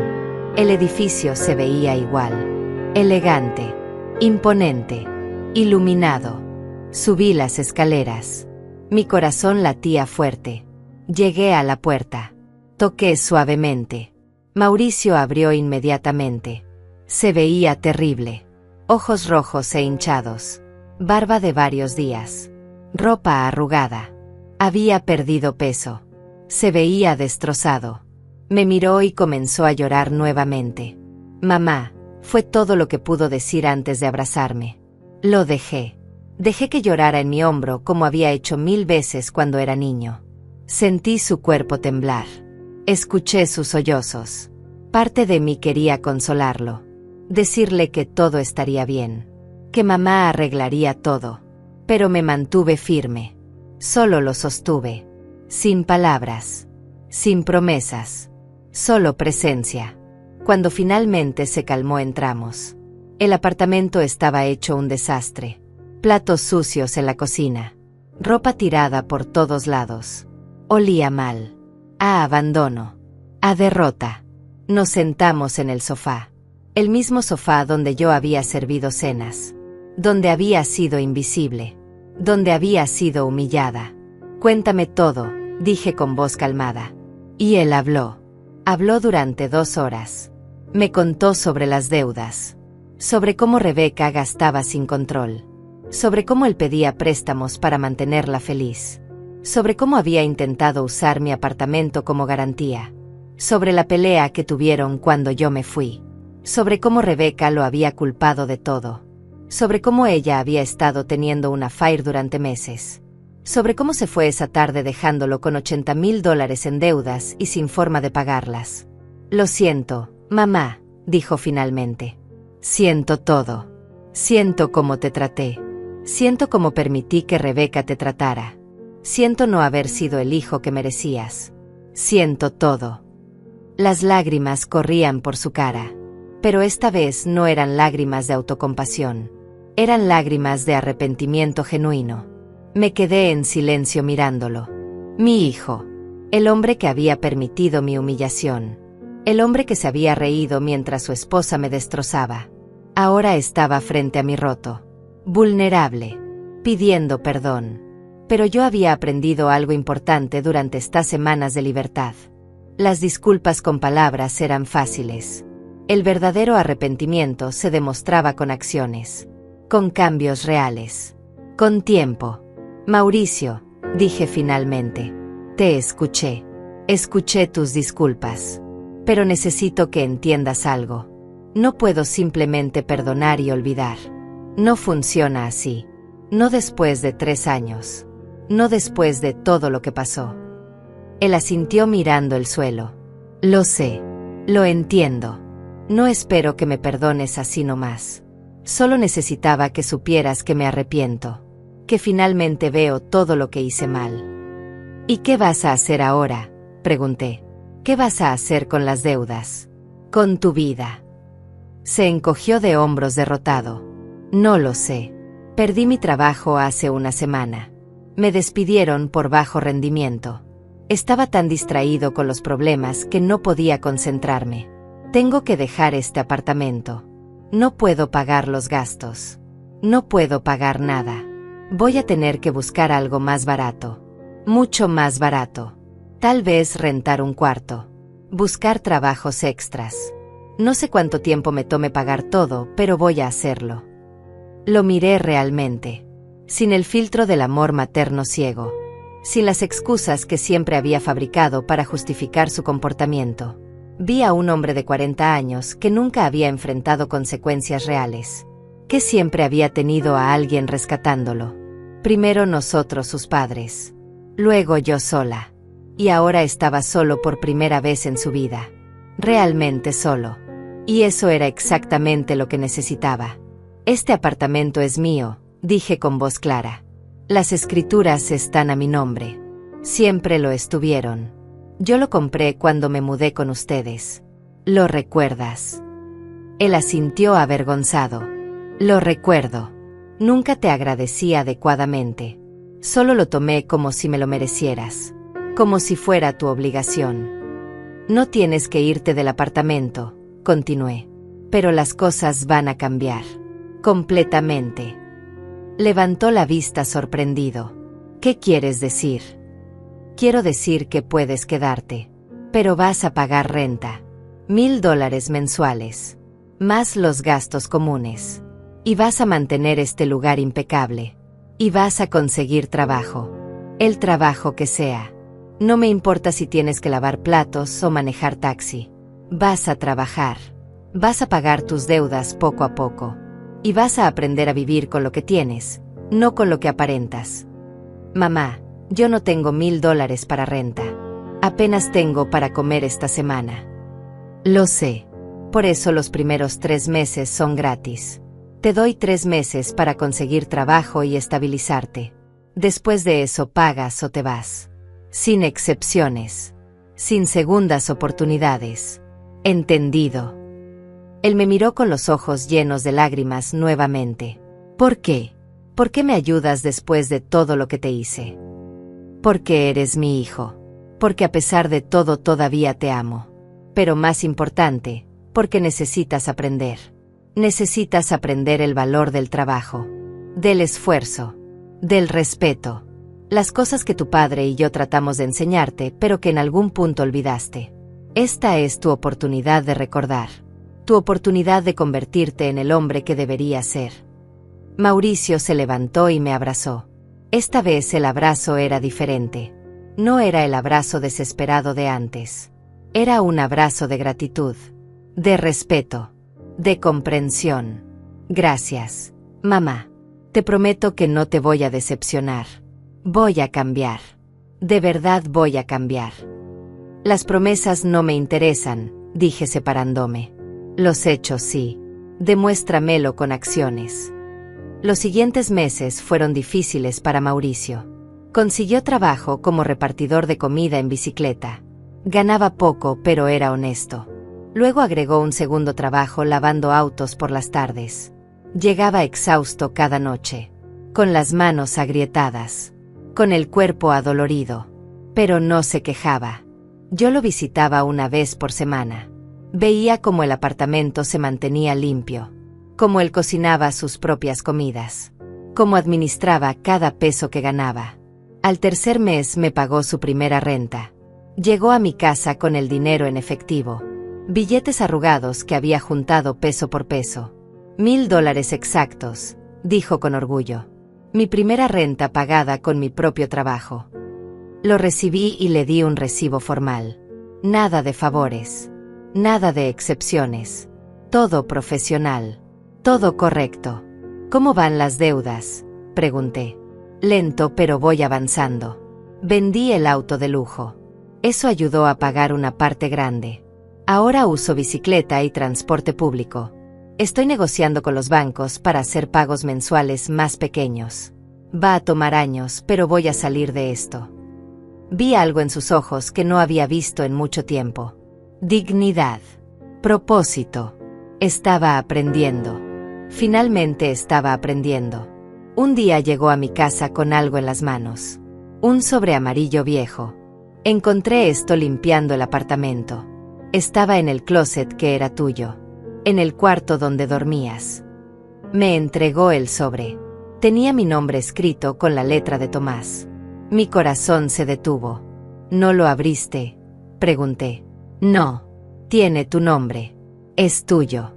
El edificio se veía igual. Elegante. Imponente. Iluminado. Subí las escaleras. Mi corazón latía fuerte. Llegué a la puerta. Toqué suavemente. Mauricio abrió inmediatamente. Se veía terrible. Ojos rojos e hinchados. Barba de varios días. Ropa arrugada. Había perdido peso. Se veía destrozado. Me miró y comenzó a llorar nuevamente. Mamá, fue todo lo que pudo decir antes de abrazarme. Lo dejé. Dejé que llorara en mi hombro como había hecho 1000 veces cuando era niño. Sentí su cuerpo temblar. Escuché sus sollozos. Parte de mí quería consolarlo. Decirle que todo estaría bien. Que mamá arreglaría todo. Pero me mantuve firme. Solo lo sostuve. Sin palabras. Sin promesas. Solo presencia. Cuando finalmente se calmó entramos. El apartamento estaba hecho un desastre. Platos sucios en la cocina. Ropa tirada por todos lados. Olía mal. A abandono. A derrota. Nos sentamos en el sofá. El mismo sofá donde yo había servido cenas. Donde había sido invisible. Donde había sido humillada. Cuéntame todo, dije con voz calmada. Y él habló. Habló durante 2 horas. Me contó sobre las deudas. Sobre cómo Rebeca gastaba sin control. Sobre cómo él pedía préstamos para mantenerla feliz. Sobre cómo había intentado usar mi apartamento como garantía. Sobre la pelea que tuvieron cuando yo me fui. Sobre cómo Rebeca lo había culpado de todo. Sobre cómo ella había estado teniendo un affair durante meses. Sobre cómo se fue esa tarde dejándolo con $80,000 en deudas y sin forma de pagarlas. Lo siento, mamá, dijo finalmente. Siento todo. Siento cómo te traté. Siento cómo permití que Rebeca te tratara. Siento no haber sido el hijo que merecías. Siento todo. Las lágrimas corrían por su cara. Pero esta vez no eran lágrimas de autocompasión. Eran lágrimas de arrepentimiento genuino. Me quedé en silencio mirándolo. Mi hijo. El hombre que había permitido mi humillación. El hombre que se había reído mientras su esposa me destrozaba. Ahora estaba frente a mi roto. Vulnerable. Pidiendo perdón. Pero yo había aprendido algo importante durante estas semanas de libertad. Las disculpas con palabras eran fáciles. El verdadero arrepentimiento se demostraba con acciones. Con cambios reales. Con tiempo. Mauricio, dije finalmente. Te escuché. Escuché tus disculpas. Pero necesito que entiendas algo. No puedo simplemente perdonar y olvidar. No funciona así. No después de 3 años. No después de todo lo que pasó. Él asintió mirando el suelo. Lo sé. Lo entiendo. No espero que me perdones así nomás. Solo necesitaba que supieras que me arrepiento. Que finalmente veo todo lo que hice mal. ¿Y qué vas a hacer ahora?, pregunté. ¿Qué vas a hacer con las deudas? Con tu vida. Se encogió de hombros derrotado. No lo sé. Perdí mi trabajo hace una semana. Me despidieron por bajo rendimiento. Estaba tan distraído con los problemas que no podía concentrarme. Tengo que dejar este apartamento. No puedo pagar los gastos. No puedo pagar nada. Voy a tener que buscar algo más barato. Mucho más barato. Tal vez rentar un cuarto. Buscar trabajos extras. No sé cuánto tiempo me tome pagar todo, pero voy a hacerlo. Lo miré realmente. Sin el filtro del amor materno ciego. Sin las excusas que siempre había fabricado para justificar su comportamiento. Vi a un hombre de 40 años que nunca había enfrentado consecuencias reales. Que siempre había tenido a alguien rescatándolo. Primero nosotros, sus padres. Luego yo sola. Y ahora estaba solo por primera vez en su vida. Realmente solo. Y eso era exactamente lo que necesitaba. Este apartamento es mío, dije con voz clara. Las escrituras están a mi nombre. Siempre lo estuvieron. Yo lo compré cuando me mudé con ustedes. ¿Lo recuerdas? Él asintió avergonzado. Lo recuerdo. Nunca te agradecí adecuadamente. Solo lo tomé como si me lo merecieras. Como si fuera tu obligación. No tienes que irte del apartamento, continué. Pero las cosas van a cambiar. Completamente. Levantó la vista sorprendido. ¿Qué quieres decir? Quiero decir que puedes quedarte. Pero vas a pagar renta. $1,000 mensuales. Más los gastos comunes. Y vas a mantener este lugar impecable. Y vas a conseguir trabajo. El trabajo que sea. No me importa si tienes que lavar platos o manejar taxi. Vas a trabajar. Vas a pagar tus deudas poco a poco. Y vas a aprender a vivir con lo que tienes, no con lo que aparentas. Mamá, yo no tengo $1000 para renta. Apenas tengo para comer esta semana. Lo sé. Por eso los primeros 3 meses son gratis. Te doy 3 meses para conseguir trabajo y estabilizarte. Después de eso pagas o te vas. Sin excepciones. Sin segundas oportunidades. ¿Entendido? Él me miró con los ojos llenos de lágrimas nuevamente. ¿Por qué? ¿Por qué me ayudas después de todo lo que te hice? Porque eres mi hijo. Porque a pesar de todo todavía te amo. Pero más importante, porque necesitas aprender. Necesitas aprender el valor del trabajo, del esfuerzo, del respeto. Las cosas que tu padre y yo tratamos de enseñarte, pero que en algún punto olvidaste. Esta es tu oportunidad de recordar. Tu oportunidad de convertirte en el hombre que deberías ser. Mauricio se levantó y me abrazó. Esta vez el abrazo era diferente. No era el abrazo desesperado de antes. Era un abrazo de gratitud, de respeto, de comprensión. Gracias, mamá. Te prometo que no te voy a decepcionar. Voy a cambiar. De verdad voy a cambiar. Las promesas no me interesan, dije separándome. Los hechos sí. Demuéstramelo con acciones. Los siguientes meses fueron difíciles para Mauricio. Consiguió trabajo como repartidor de comida en bicicleta. Ganaba poco, pero era honesto. Luego agregó un segundo trabajo lavando autos por las tardes. Llegaba exhausto cada noche, con las manos agrietadas, con el cuerpo adolorido, pero no se quejaba. Yo lo visitaba una vez por semana. Veía cómo el apartamento se mantenía limpio, cómo él cocinaba sus propias comidas, cómo administraba cada peso que ganaba. Al tercer mes me pagó su primera renta. Llegó a mi casa con el dinero en efectivo, billetes arrugados que había juntado peso por peso. $1000 exactos, dijo con orgullo. Mi primera renta pagada con mi propio trabajo. Lo recibí y le di un recibo formal. Nada de favores. Nada de excepciones. Todo profesional. Todo correcto. ¿Cómo van las deudas?, pregunté. Lento, pero voy avanzando. Vendí el auto de lujo. Eso ayudó a pagar una parte grande. Ahora uso bicicleta y transporte público. Estoy negociando con los bancos para hacer pagos mensuales más pequeños. Va a tomar años, pero voy a salir de esto. Vi algo en sus ojos que no había visto en mucho tiempo. Dignidad. Propósito. Estaba aprendiendo. Finalmente estaba aprendiendo. Un día llegó a mi casa con algo en las manos. Un sobre amarillo viejo. Encontré esto limpiando el apartamento. Estaba en el closet que era tuyo. En el cuarto donde dormías. Me entregó el sobre. Tenía mi nombre escrito con la letra de Tomás. Mi corazón se detuvo. ¿No lo abriste?, pregunté. No. Tiene tu nombre. Es tuyo.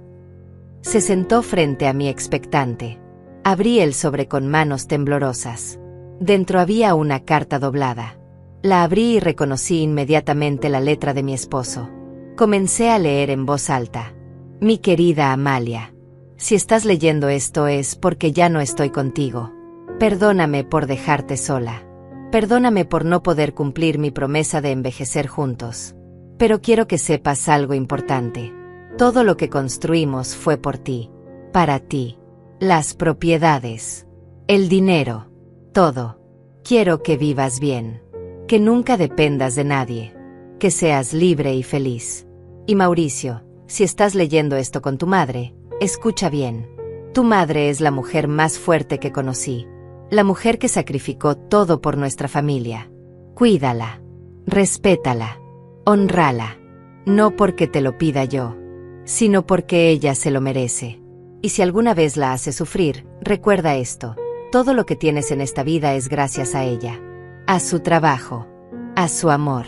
Se sentó frente a mí expectante. Abrí el sobre con manos temblorosas. Dentro había una carta doblada. La abrí y reconocí inmediatamente la letra de mi esposo. Comencé a leer en voz alta. Mi querida Amalia, si estás leyendo esto es porque ya no estoy contigo. Perdóname por dejarte sola. Perdóname por no poder cumplir mi promesa de envejecer juntos. Pero quiero que sepas algo importante. Todo lo que construimos fue por ti. Para ti. Las propiedades. El dinero. Todo. Quiero que vivas bien. Que nunca dependas de nadie. Que seas libre y feliz. Y Mauricio, si estás leyendo esto con tu madre, escucha bien. Tu madre es la mujer más fuerte que conocí. La mujer que sacrificó todo por nuestra familia. Cuídala. Respétala. Hónrala. No porque te lo pida yo, sino porque ella se lo merece. Y si alguna vez la hace sufrir, recuerda esto. Todo lo que tienes en esta vida es gracias a ella. A su trabajo. A su amor.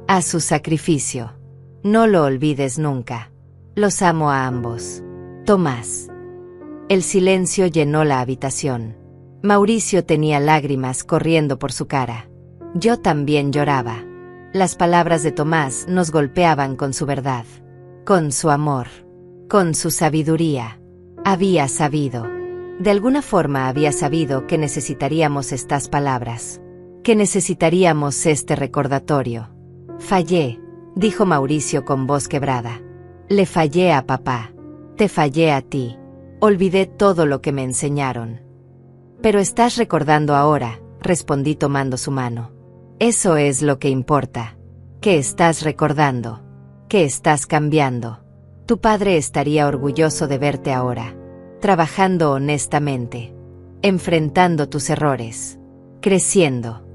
A su sacrificio. No lo olvides nunca. Los amo a ambos. Tomás. El silencio llenó la habitación. Mauricio tenía lágrimas corriendo por su cara. Yo también lloraba. Las palabras de Tomás nos golpeaban con su verdad. Con su amor. Con su sabiduría. Había sabido. De alguna forma había sabido que necesitaríamos estas palabras, que necesitaríamos este recordatorio. Fallé, dijo Mauricio con voz quebrada. Le fallé a papá. Te fallé a ti. Olvidé todo lo que me enseñaron. Pero estás recordando ahora, respondí tomando su mano. Eso es lo que importa. ¿Qué estás recordando? ¿Qué estás cambiando? Tu padre estaría orgulloso de verte ahora, trabajando honestamente, enfrentando tus errores, creciendo.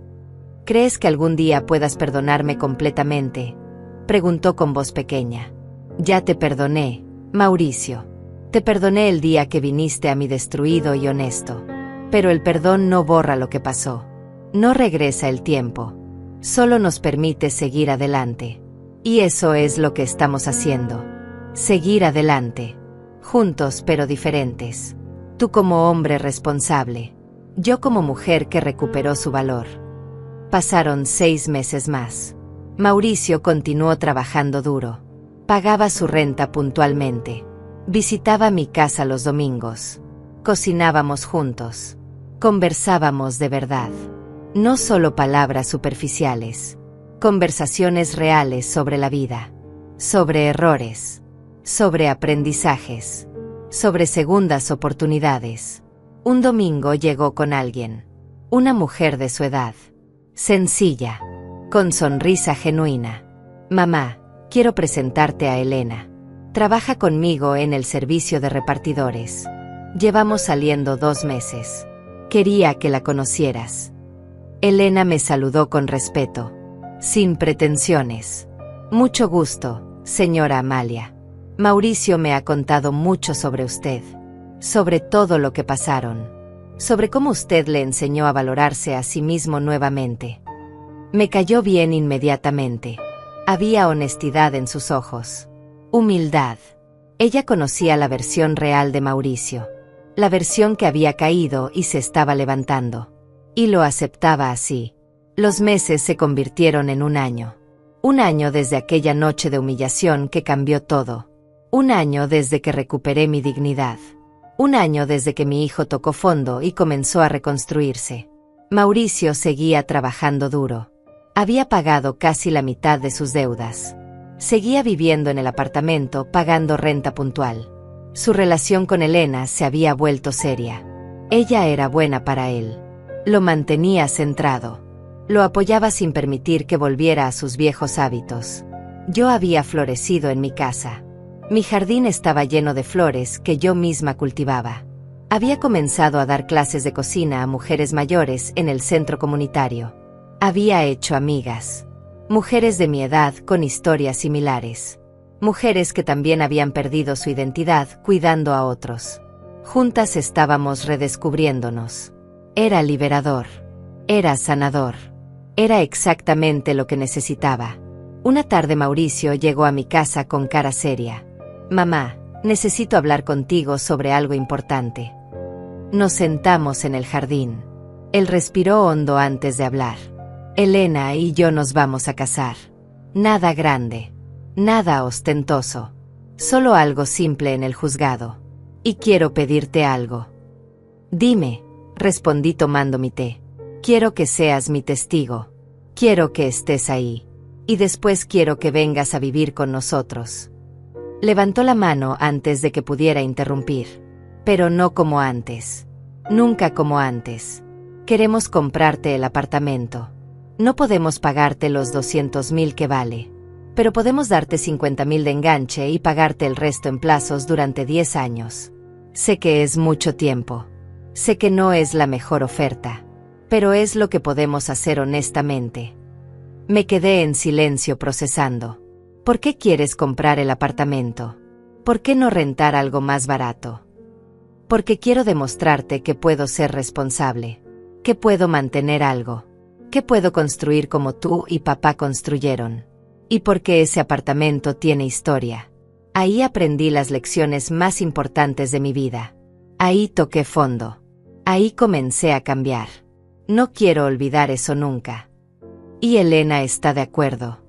¿Crees que algún día puedas perdonarme completamente?, preguntó con voz pequeña. Ya te perdoné, Mauricio. Te perdoné el día que viniste a mí destruido y honesto. Pero el perdón no borra lo que pasó. No regresa el tiempo. Solo nos permite seguir adelante. Y eso es lo que estamos haciendo. Seguir adelante. Juntos pero diferentes. Tú como hombre responsable. Yo como mujer que recuperó su valor. Pasaron 6 meses más. Mauricio continuó trabajando duro. Pagaba su renta puntualmente. Visitaba mi casa los domingos. Cocinábamos juntos. Conversábamos de verdad. No solo palabras superficiales. Conversaciones reales sobre la vida. Sobre errores. Sobre aprendizajes. Sobre segundas oportunidades. Un domingo llegó con alguien. Una mujer de su edad. Sencilla. Con sonrisa genuina. Mamá, quiero presentarte a Elena. Trabaja conmigo en el servicio de repartidores. Llevamos saliendo 2 meses. Quería que la conocieras. Elena me saludó con respeto. Sin pretensiones. Mucho gusto, señora Amalia. Mauricio me ha contado mucho sobre usted. Sobre todo lo que pasaron. Sobre cómo usted le enseñó a valorarse a sí mismo nuevamente. Me cayó bien inmediatamente. Había honestidad en sus ojos. Humildad. Ella conocía la versión real de Mauricio. La versión que había caído y se estaba levantando. Y lo aceptaba así. Los meses se convirtieron en 1 año. 1 año desde aquella noche de humillación que cambió todo. 1 año desde que recuperé mi dignidad. 1 año desde que mi hijo tocó fondo y comenzó a reconstruirse. Mauricio seguía trabajando duro. Había pagado casi la mitad de sus deudas. Seguía viviendo en el apartamento pagando renta puntual. Su relación con Elena se había vuelto seria. Ella era buena para él. Lo mantenía centrado. Lo apoyaba sin permitir que volviera a sus viejos hábitos. Yo había florecido en mi casa. Mi jardín estaba lleno de flores que yo misma cultivaba. Había comenzado a dar clases de cocina a mujeres mayores en el centro comunitario. Había hecho amigas. Mujeres de mi edad con historias similares. Mujeres que también habían perdido su identidad cuidando a otros. Juntas estábamos redescubriéndonos. Era liberador. Era sanador. Era exactamente lo que necesitaba. Una tarde Mauricio llegó a mi casa con cara seria. Mamá, necesito hablar contigo sobre algo importante. Nos sentamos en el jardín. Él respiró hondo antes de hablar. Elena y yo nos vamos a casar. Nada grande. Nada ostentoso. Solo algo simple en el juzgado. Y quiero pedirte algo. Dime, respondí tomando mi té. Quiero que seas mi testigo. Quiero que estés ahí. Y después quiero que vengas a vivir con nosotros. Levantó la mano antes de que pudiera interrumpir. Pero no como antes. Nunca como antes. Queremos comprarte el apartamento. No podemos pagarte los 200.000 que vale. Pero podemos darte 50.000 de enganche y pagarte el resto en plazos durante 10 años. Sé que es mucho tiempo. Sé que no es la mejor oferta. Pero es lo que podemos hacer honestamente. Me quedé en silencio procesando. ¿Por qué quieres comprar el apartamento? ¿Por qué no rentar algo más barato? Porque quiero demostrarte que puedo ser responsable. Que puedo mantener algo. Que puedo construir como tú y papá construyeron. Y porque ese apartamento tiene historia. Ahí aprendí las lecciones más importantes de mi vida. Ahí toqué fondo. Ahí comencé a cambiar. No quiero olvidar eso nunca. Y Elena está de acuerdo.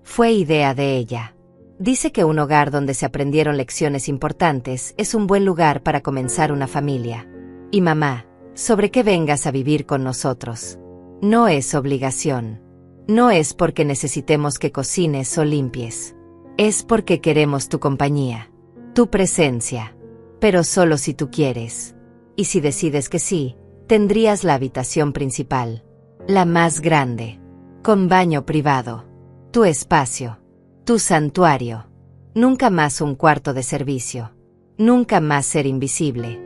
Fue idea de ella. Dice que un hogar donde se aprendieron lecciones importantes es un buen lugar para comenzar una familia. Y mamá, sobre que vengas a vivir con nosotros. No es obligación. No es porque necesitemos que cocines o limpies. Es porque queremos tu compañía, tu presencia. Pero solo si tú quieres. Y si decides que sí, tendrías la habitación principal. La más grande. Con baño privado. Tu espacio. Tu santuario. Nunca más un cuarto de servicio. Nunca más ser invisible.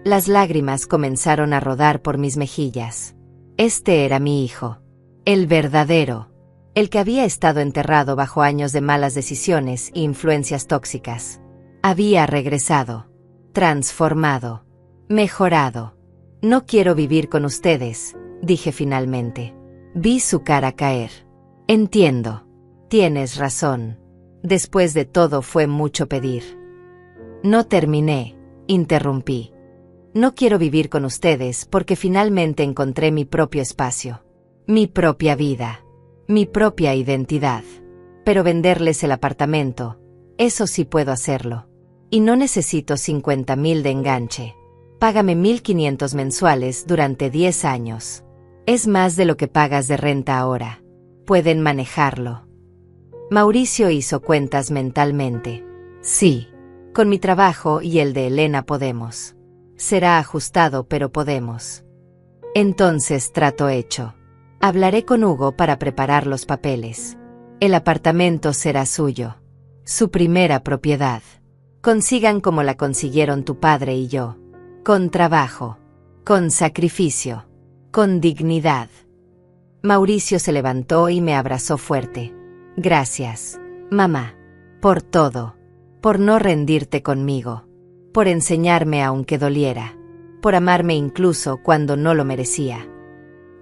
Las lágrimas comenzaron a rodar por mis mejillas. Este era mi hijo. El verdadero. El que había estado enterrado bajo años de malas decisiones e influencias tóxicas. Había regresado. Transformado. Mejorado. No quiero vivir con ustedes, dije finalmente. Vi su cara caer. Entiendo. Tienes razón. Después de todo fue mucho pedir. No terminé, interrumpí. No quiero vivir con ustedes porque finalmente encontré mi propio espacio. Mi propia vida. Mi propia identidad. Pero venderles el apartamento, eso sí puedo hacerlo. Y no necesito 50,000 de enganche. Págame 1,500 mensuales durante 10 años. Es más de lo que pagas de renta ahora. Pueden manejarlo. Mauricio hizo cuentas mentalmente. Sí. Con mi trabajo y el de Elena podemos. Será ajustado, pero podemos. Entonces, trato hecho. Hablaré con Hugo para preparar los papeles. El apartamento será suyo. Su primera propiedad. Consigan como la consiguieron tu padre y yo. Con trabajo. Con sacrificio. Con dignidad. Mauricio se levantó y me abrazó fuerte. Gracias, mamá. Por todo. Por no rendirte conmigo. Por enseñarme aunque doliera. Por amarme incluso cuando no lo merecía.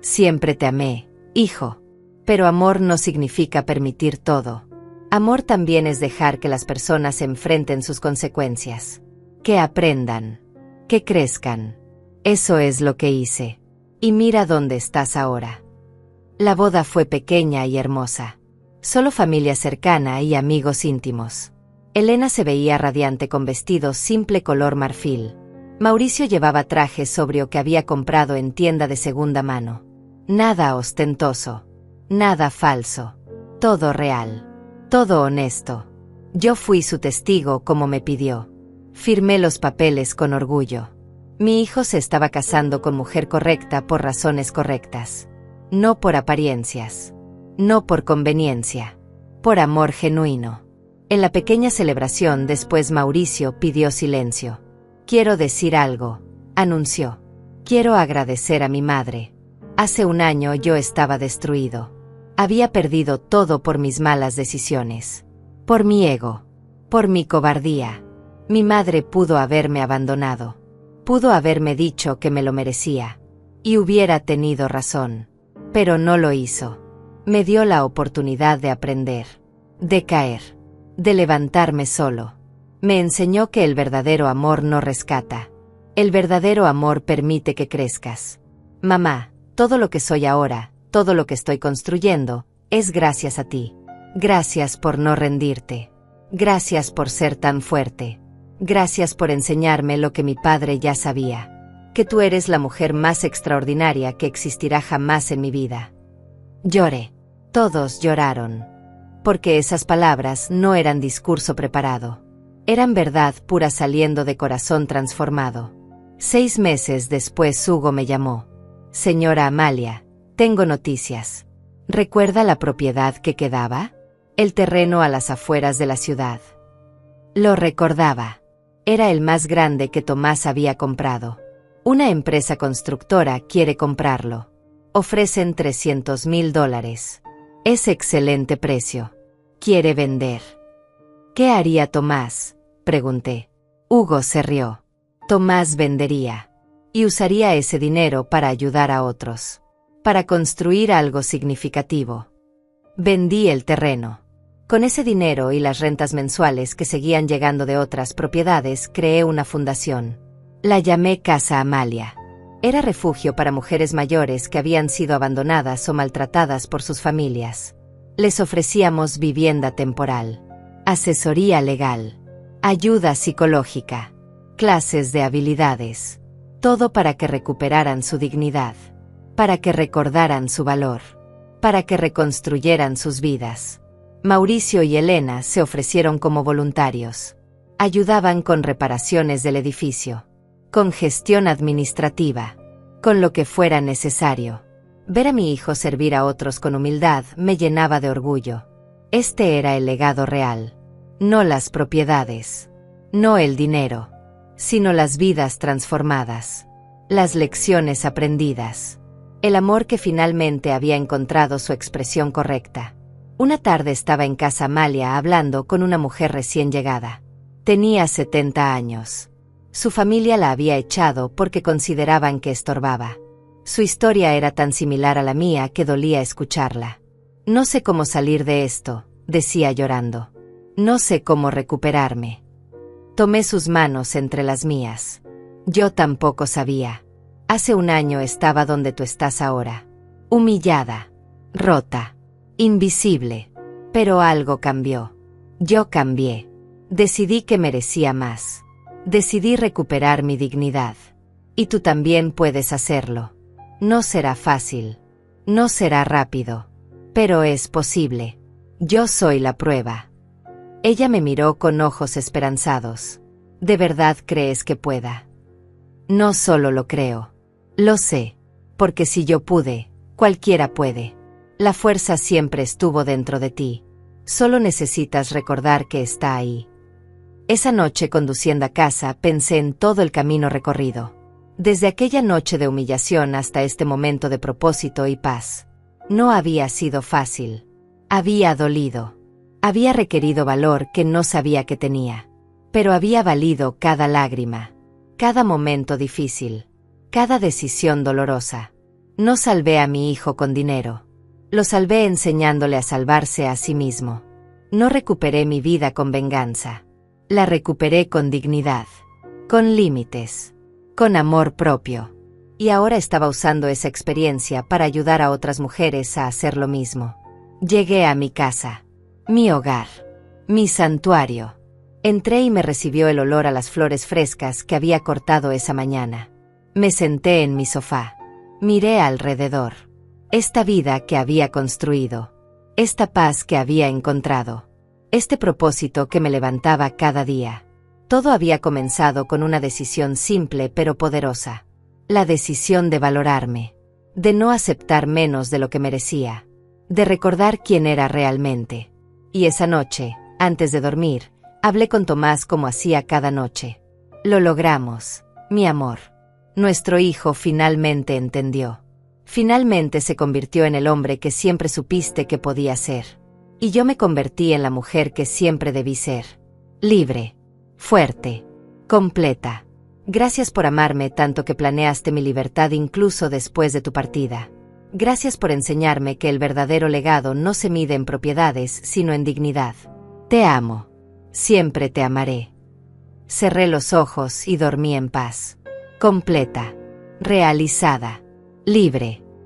Siempre te amé, hijo. Pero amor no significa permitir todo. Amor también es dejar que las personas enfrenten sus consecuencias. Que aprendan. Que crezcan. Eso es lo que hice. Y mira dónde estás ahora. La boda fue pequeña y hermosa. Solo familia cercana y amigos íntimos. Elena se veía radiante con vestido simple color marfil. Mauricio llevaba traje sobrio que había comprado en tienda de segunda mano. Nada ostentoso. Nada falso. Todo real. Todo honesto. Yo fui su testigo como me pidió. Firmé los papeles con orgullo. Mi hijo se estaba casando con mujer correcta por razones correctas. No por apariencias. No por conveniencia. Por amor genuino. En la pequeña celebración después Mauricio pidió silencio. Quiero decir algo, anunció. Quiero agradecer a mi madre. Hace un año yo estaba destruido. Había perdido todo por mis malas decisiones. Por mi ego. Por mi cobardía. Mi madre pudo haberme abandonado. Pudo haberme dicho que me lo merecía. Y hubiera tenido razón. Pero no lo hizo. Me dio la oportunidad de aprender. De caer. De levantarme solo. Me enseñó que el verdadero amor no rescata. El verdadero amor permite que crezcas. Mamá, todo lo que soy ahora, todo lo que estoy construyendo, es gracias a ti. Gracias por no rendirte. Gracias por ser tan fuerte. Gracias por enseñarme lo que mi padre ya sabía. Que tú eres la mujer más extraordinaria que existirá jamás en mi vida. Lloré. Todos lloraron. Porque esas palabras no eran discurso preparado. Eran verdad pura saliendo de corazón transformado. 6 meses después Hugo me llamó. Señora Amalia, tengo noticias. ¿Recuerda la propiedad que quedaba? El terreno a las afueras de la ciudad. Lo recordaba. Era el más grande que Tomás había comprado. Una empresa constructora quiere comprarlo. Ofrecen $300,000. Es excelente precio. Quiere vender. ¿Qué haría Tomás?, pregunté. Hugo se rió. Tomás vendería. Y usaría ese dinero para ayudar a otros. Para construir algo significativo. Vendí el terreno. Con ese dinero y las rentas mensuales que seguían llegando de otras propiedades, creé una fundación. La llamé Casa Amalia. Era refugio para mujeres mayores que habían sido abandonadas o maltratadas por sus familias. Les ofrecíamos vivienda temporal, asesoría legal, ayuda psicológica, clases de habilidades. Todo para que recuperaran su dignidad, para que recordaran su valor, para que reconstruyeran sus vidas. Mauricio y Elena se ofrecieron como voluntarios. Ayudaban con reparaciones del edificio, con gestión administrativa, con lo que fuera necesario. Ver a mi hijo servir a otros con humildad me llenaba de orgullo. Este era el legado real, no las propiedades, no el dinero, sino las vidas transformadas, las lecciones aprendidas, el amor que finalmente había encontrado su expresión correcta. Una tarde estaba en casa Amalia hablando con una mujer recién llegada. Tenía 70 años. Su familia la había echado porque consideraban que estorbaba. Su historia era tan similar a la mía que dolía escucharla. No sé cómo salir de esto, decía llorando. No sé cómo recuperarme. Tomé sus manos entre las mías. Yo tampoco sabía. Hace un año estaba donde tú estás ahora. Humillada, rota, invisible. Pero algo cambió. Yo cambié. Decidí que merecía más. Decidí recuperar mi dignidad. Y tú también puedes hacerlo. No será fácil. No será rápido. Pero es posible. Yo soy la prueba. Ella me miró con ojos esperanzados. ¿De verdad crees que pueda? No solo lo creo. Lo sé. Porque si yo pude, cualquiera puede. La fuerza siempre estuvo dentro de ti. Solo necesitas recordar que está ahí. Esa noche conduciendo a casa pensé en todo el camino recorrido. Desde aquella noche de humillación hasta este momento de propósito y paz. No había sido fácil. Había dolido. Había requerido valor que no sabía que tenía. Pero había valido cada lágrima. Cada momento difícil. Cada decisión dolorosa. No salvé a mi hijo con dinero. Lo salvé enseñándole a salvarse a sí mismo. No recuperé mi vida con venganza. La recuperé con dignidad, con límites, con amor propio. Y ahora estaba usando esa experiencia para ayudar a otras mujeres a hacer lo mismo. Llegué a mi casa, mi hogar, mi santuario. Entré y me recibió el olor a las flores frescas que había cortado esa mañana. Me senté en mi sofá. Miré alrededor. Esta vida que había construido. Esta paz que había encontrado. Este propósito que me levantaba cada día. Todo había comenzado con una decisión simple pero poderosa. La decisión de valorarme. De no aceptar menos de lo que merecía. De recordar quién era realmente. Y esa noche, antes de dormir, hablé con Tomás como hacía cada noche. Lo logramos, mi amor. Nuestro hijo finalmente entendió. Finalmente se convirtió en el hombre que siempre supiste que podía ser. Y yo me convertí en la mujer que siempre debí ser. Libre, fuerte, completa. Gracias por amarme tanto que planeaste mi libertad incluso después de tu partida. Gracias por enseñarme que el verdadero legado no se mide en propiedades sino en dignidad. Te amo. Siempre te amaré. Cerré los ojos y dormí en paz. Completa. Realizada. Libre.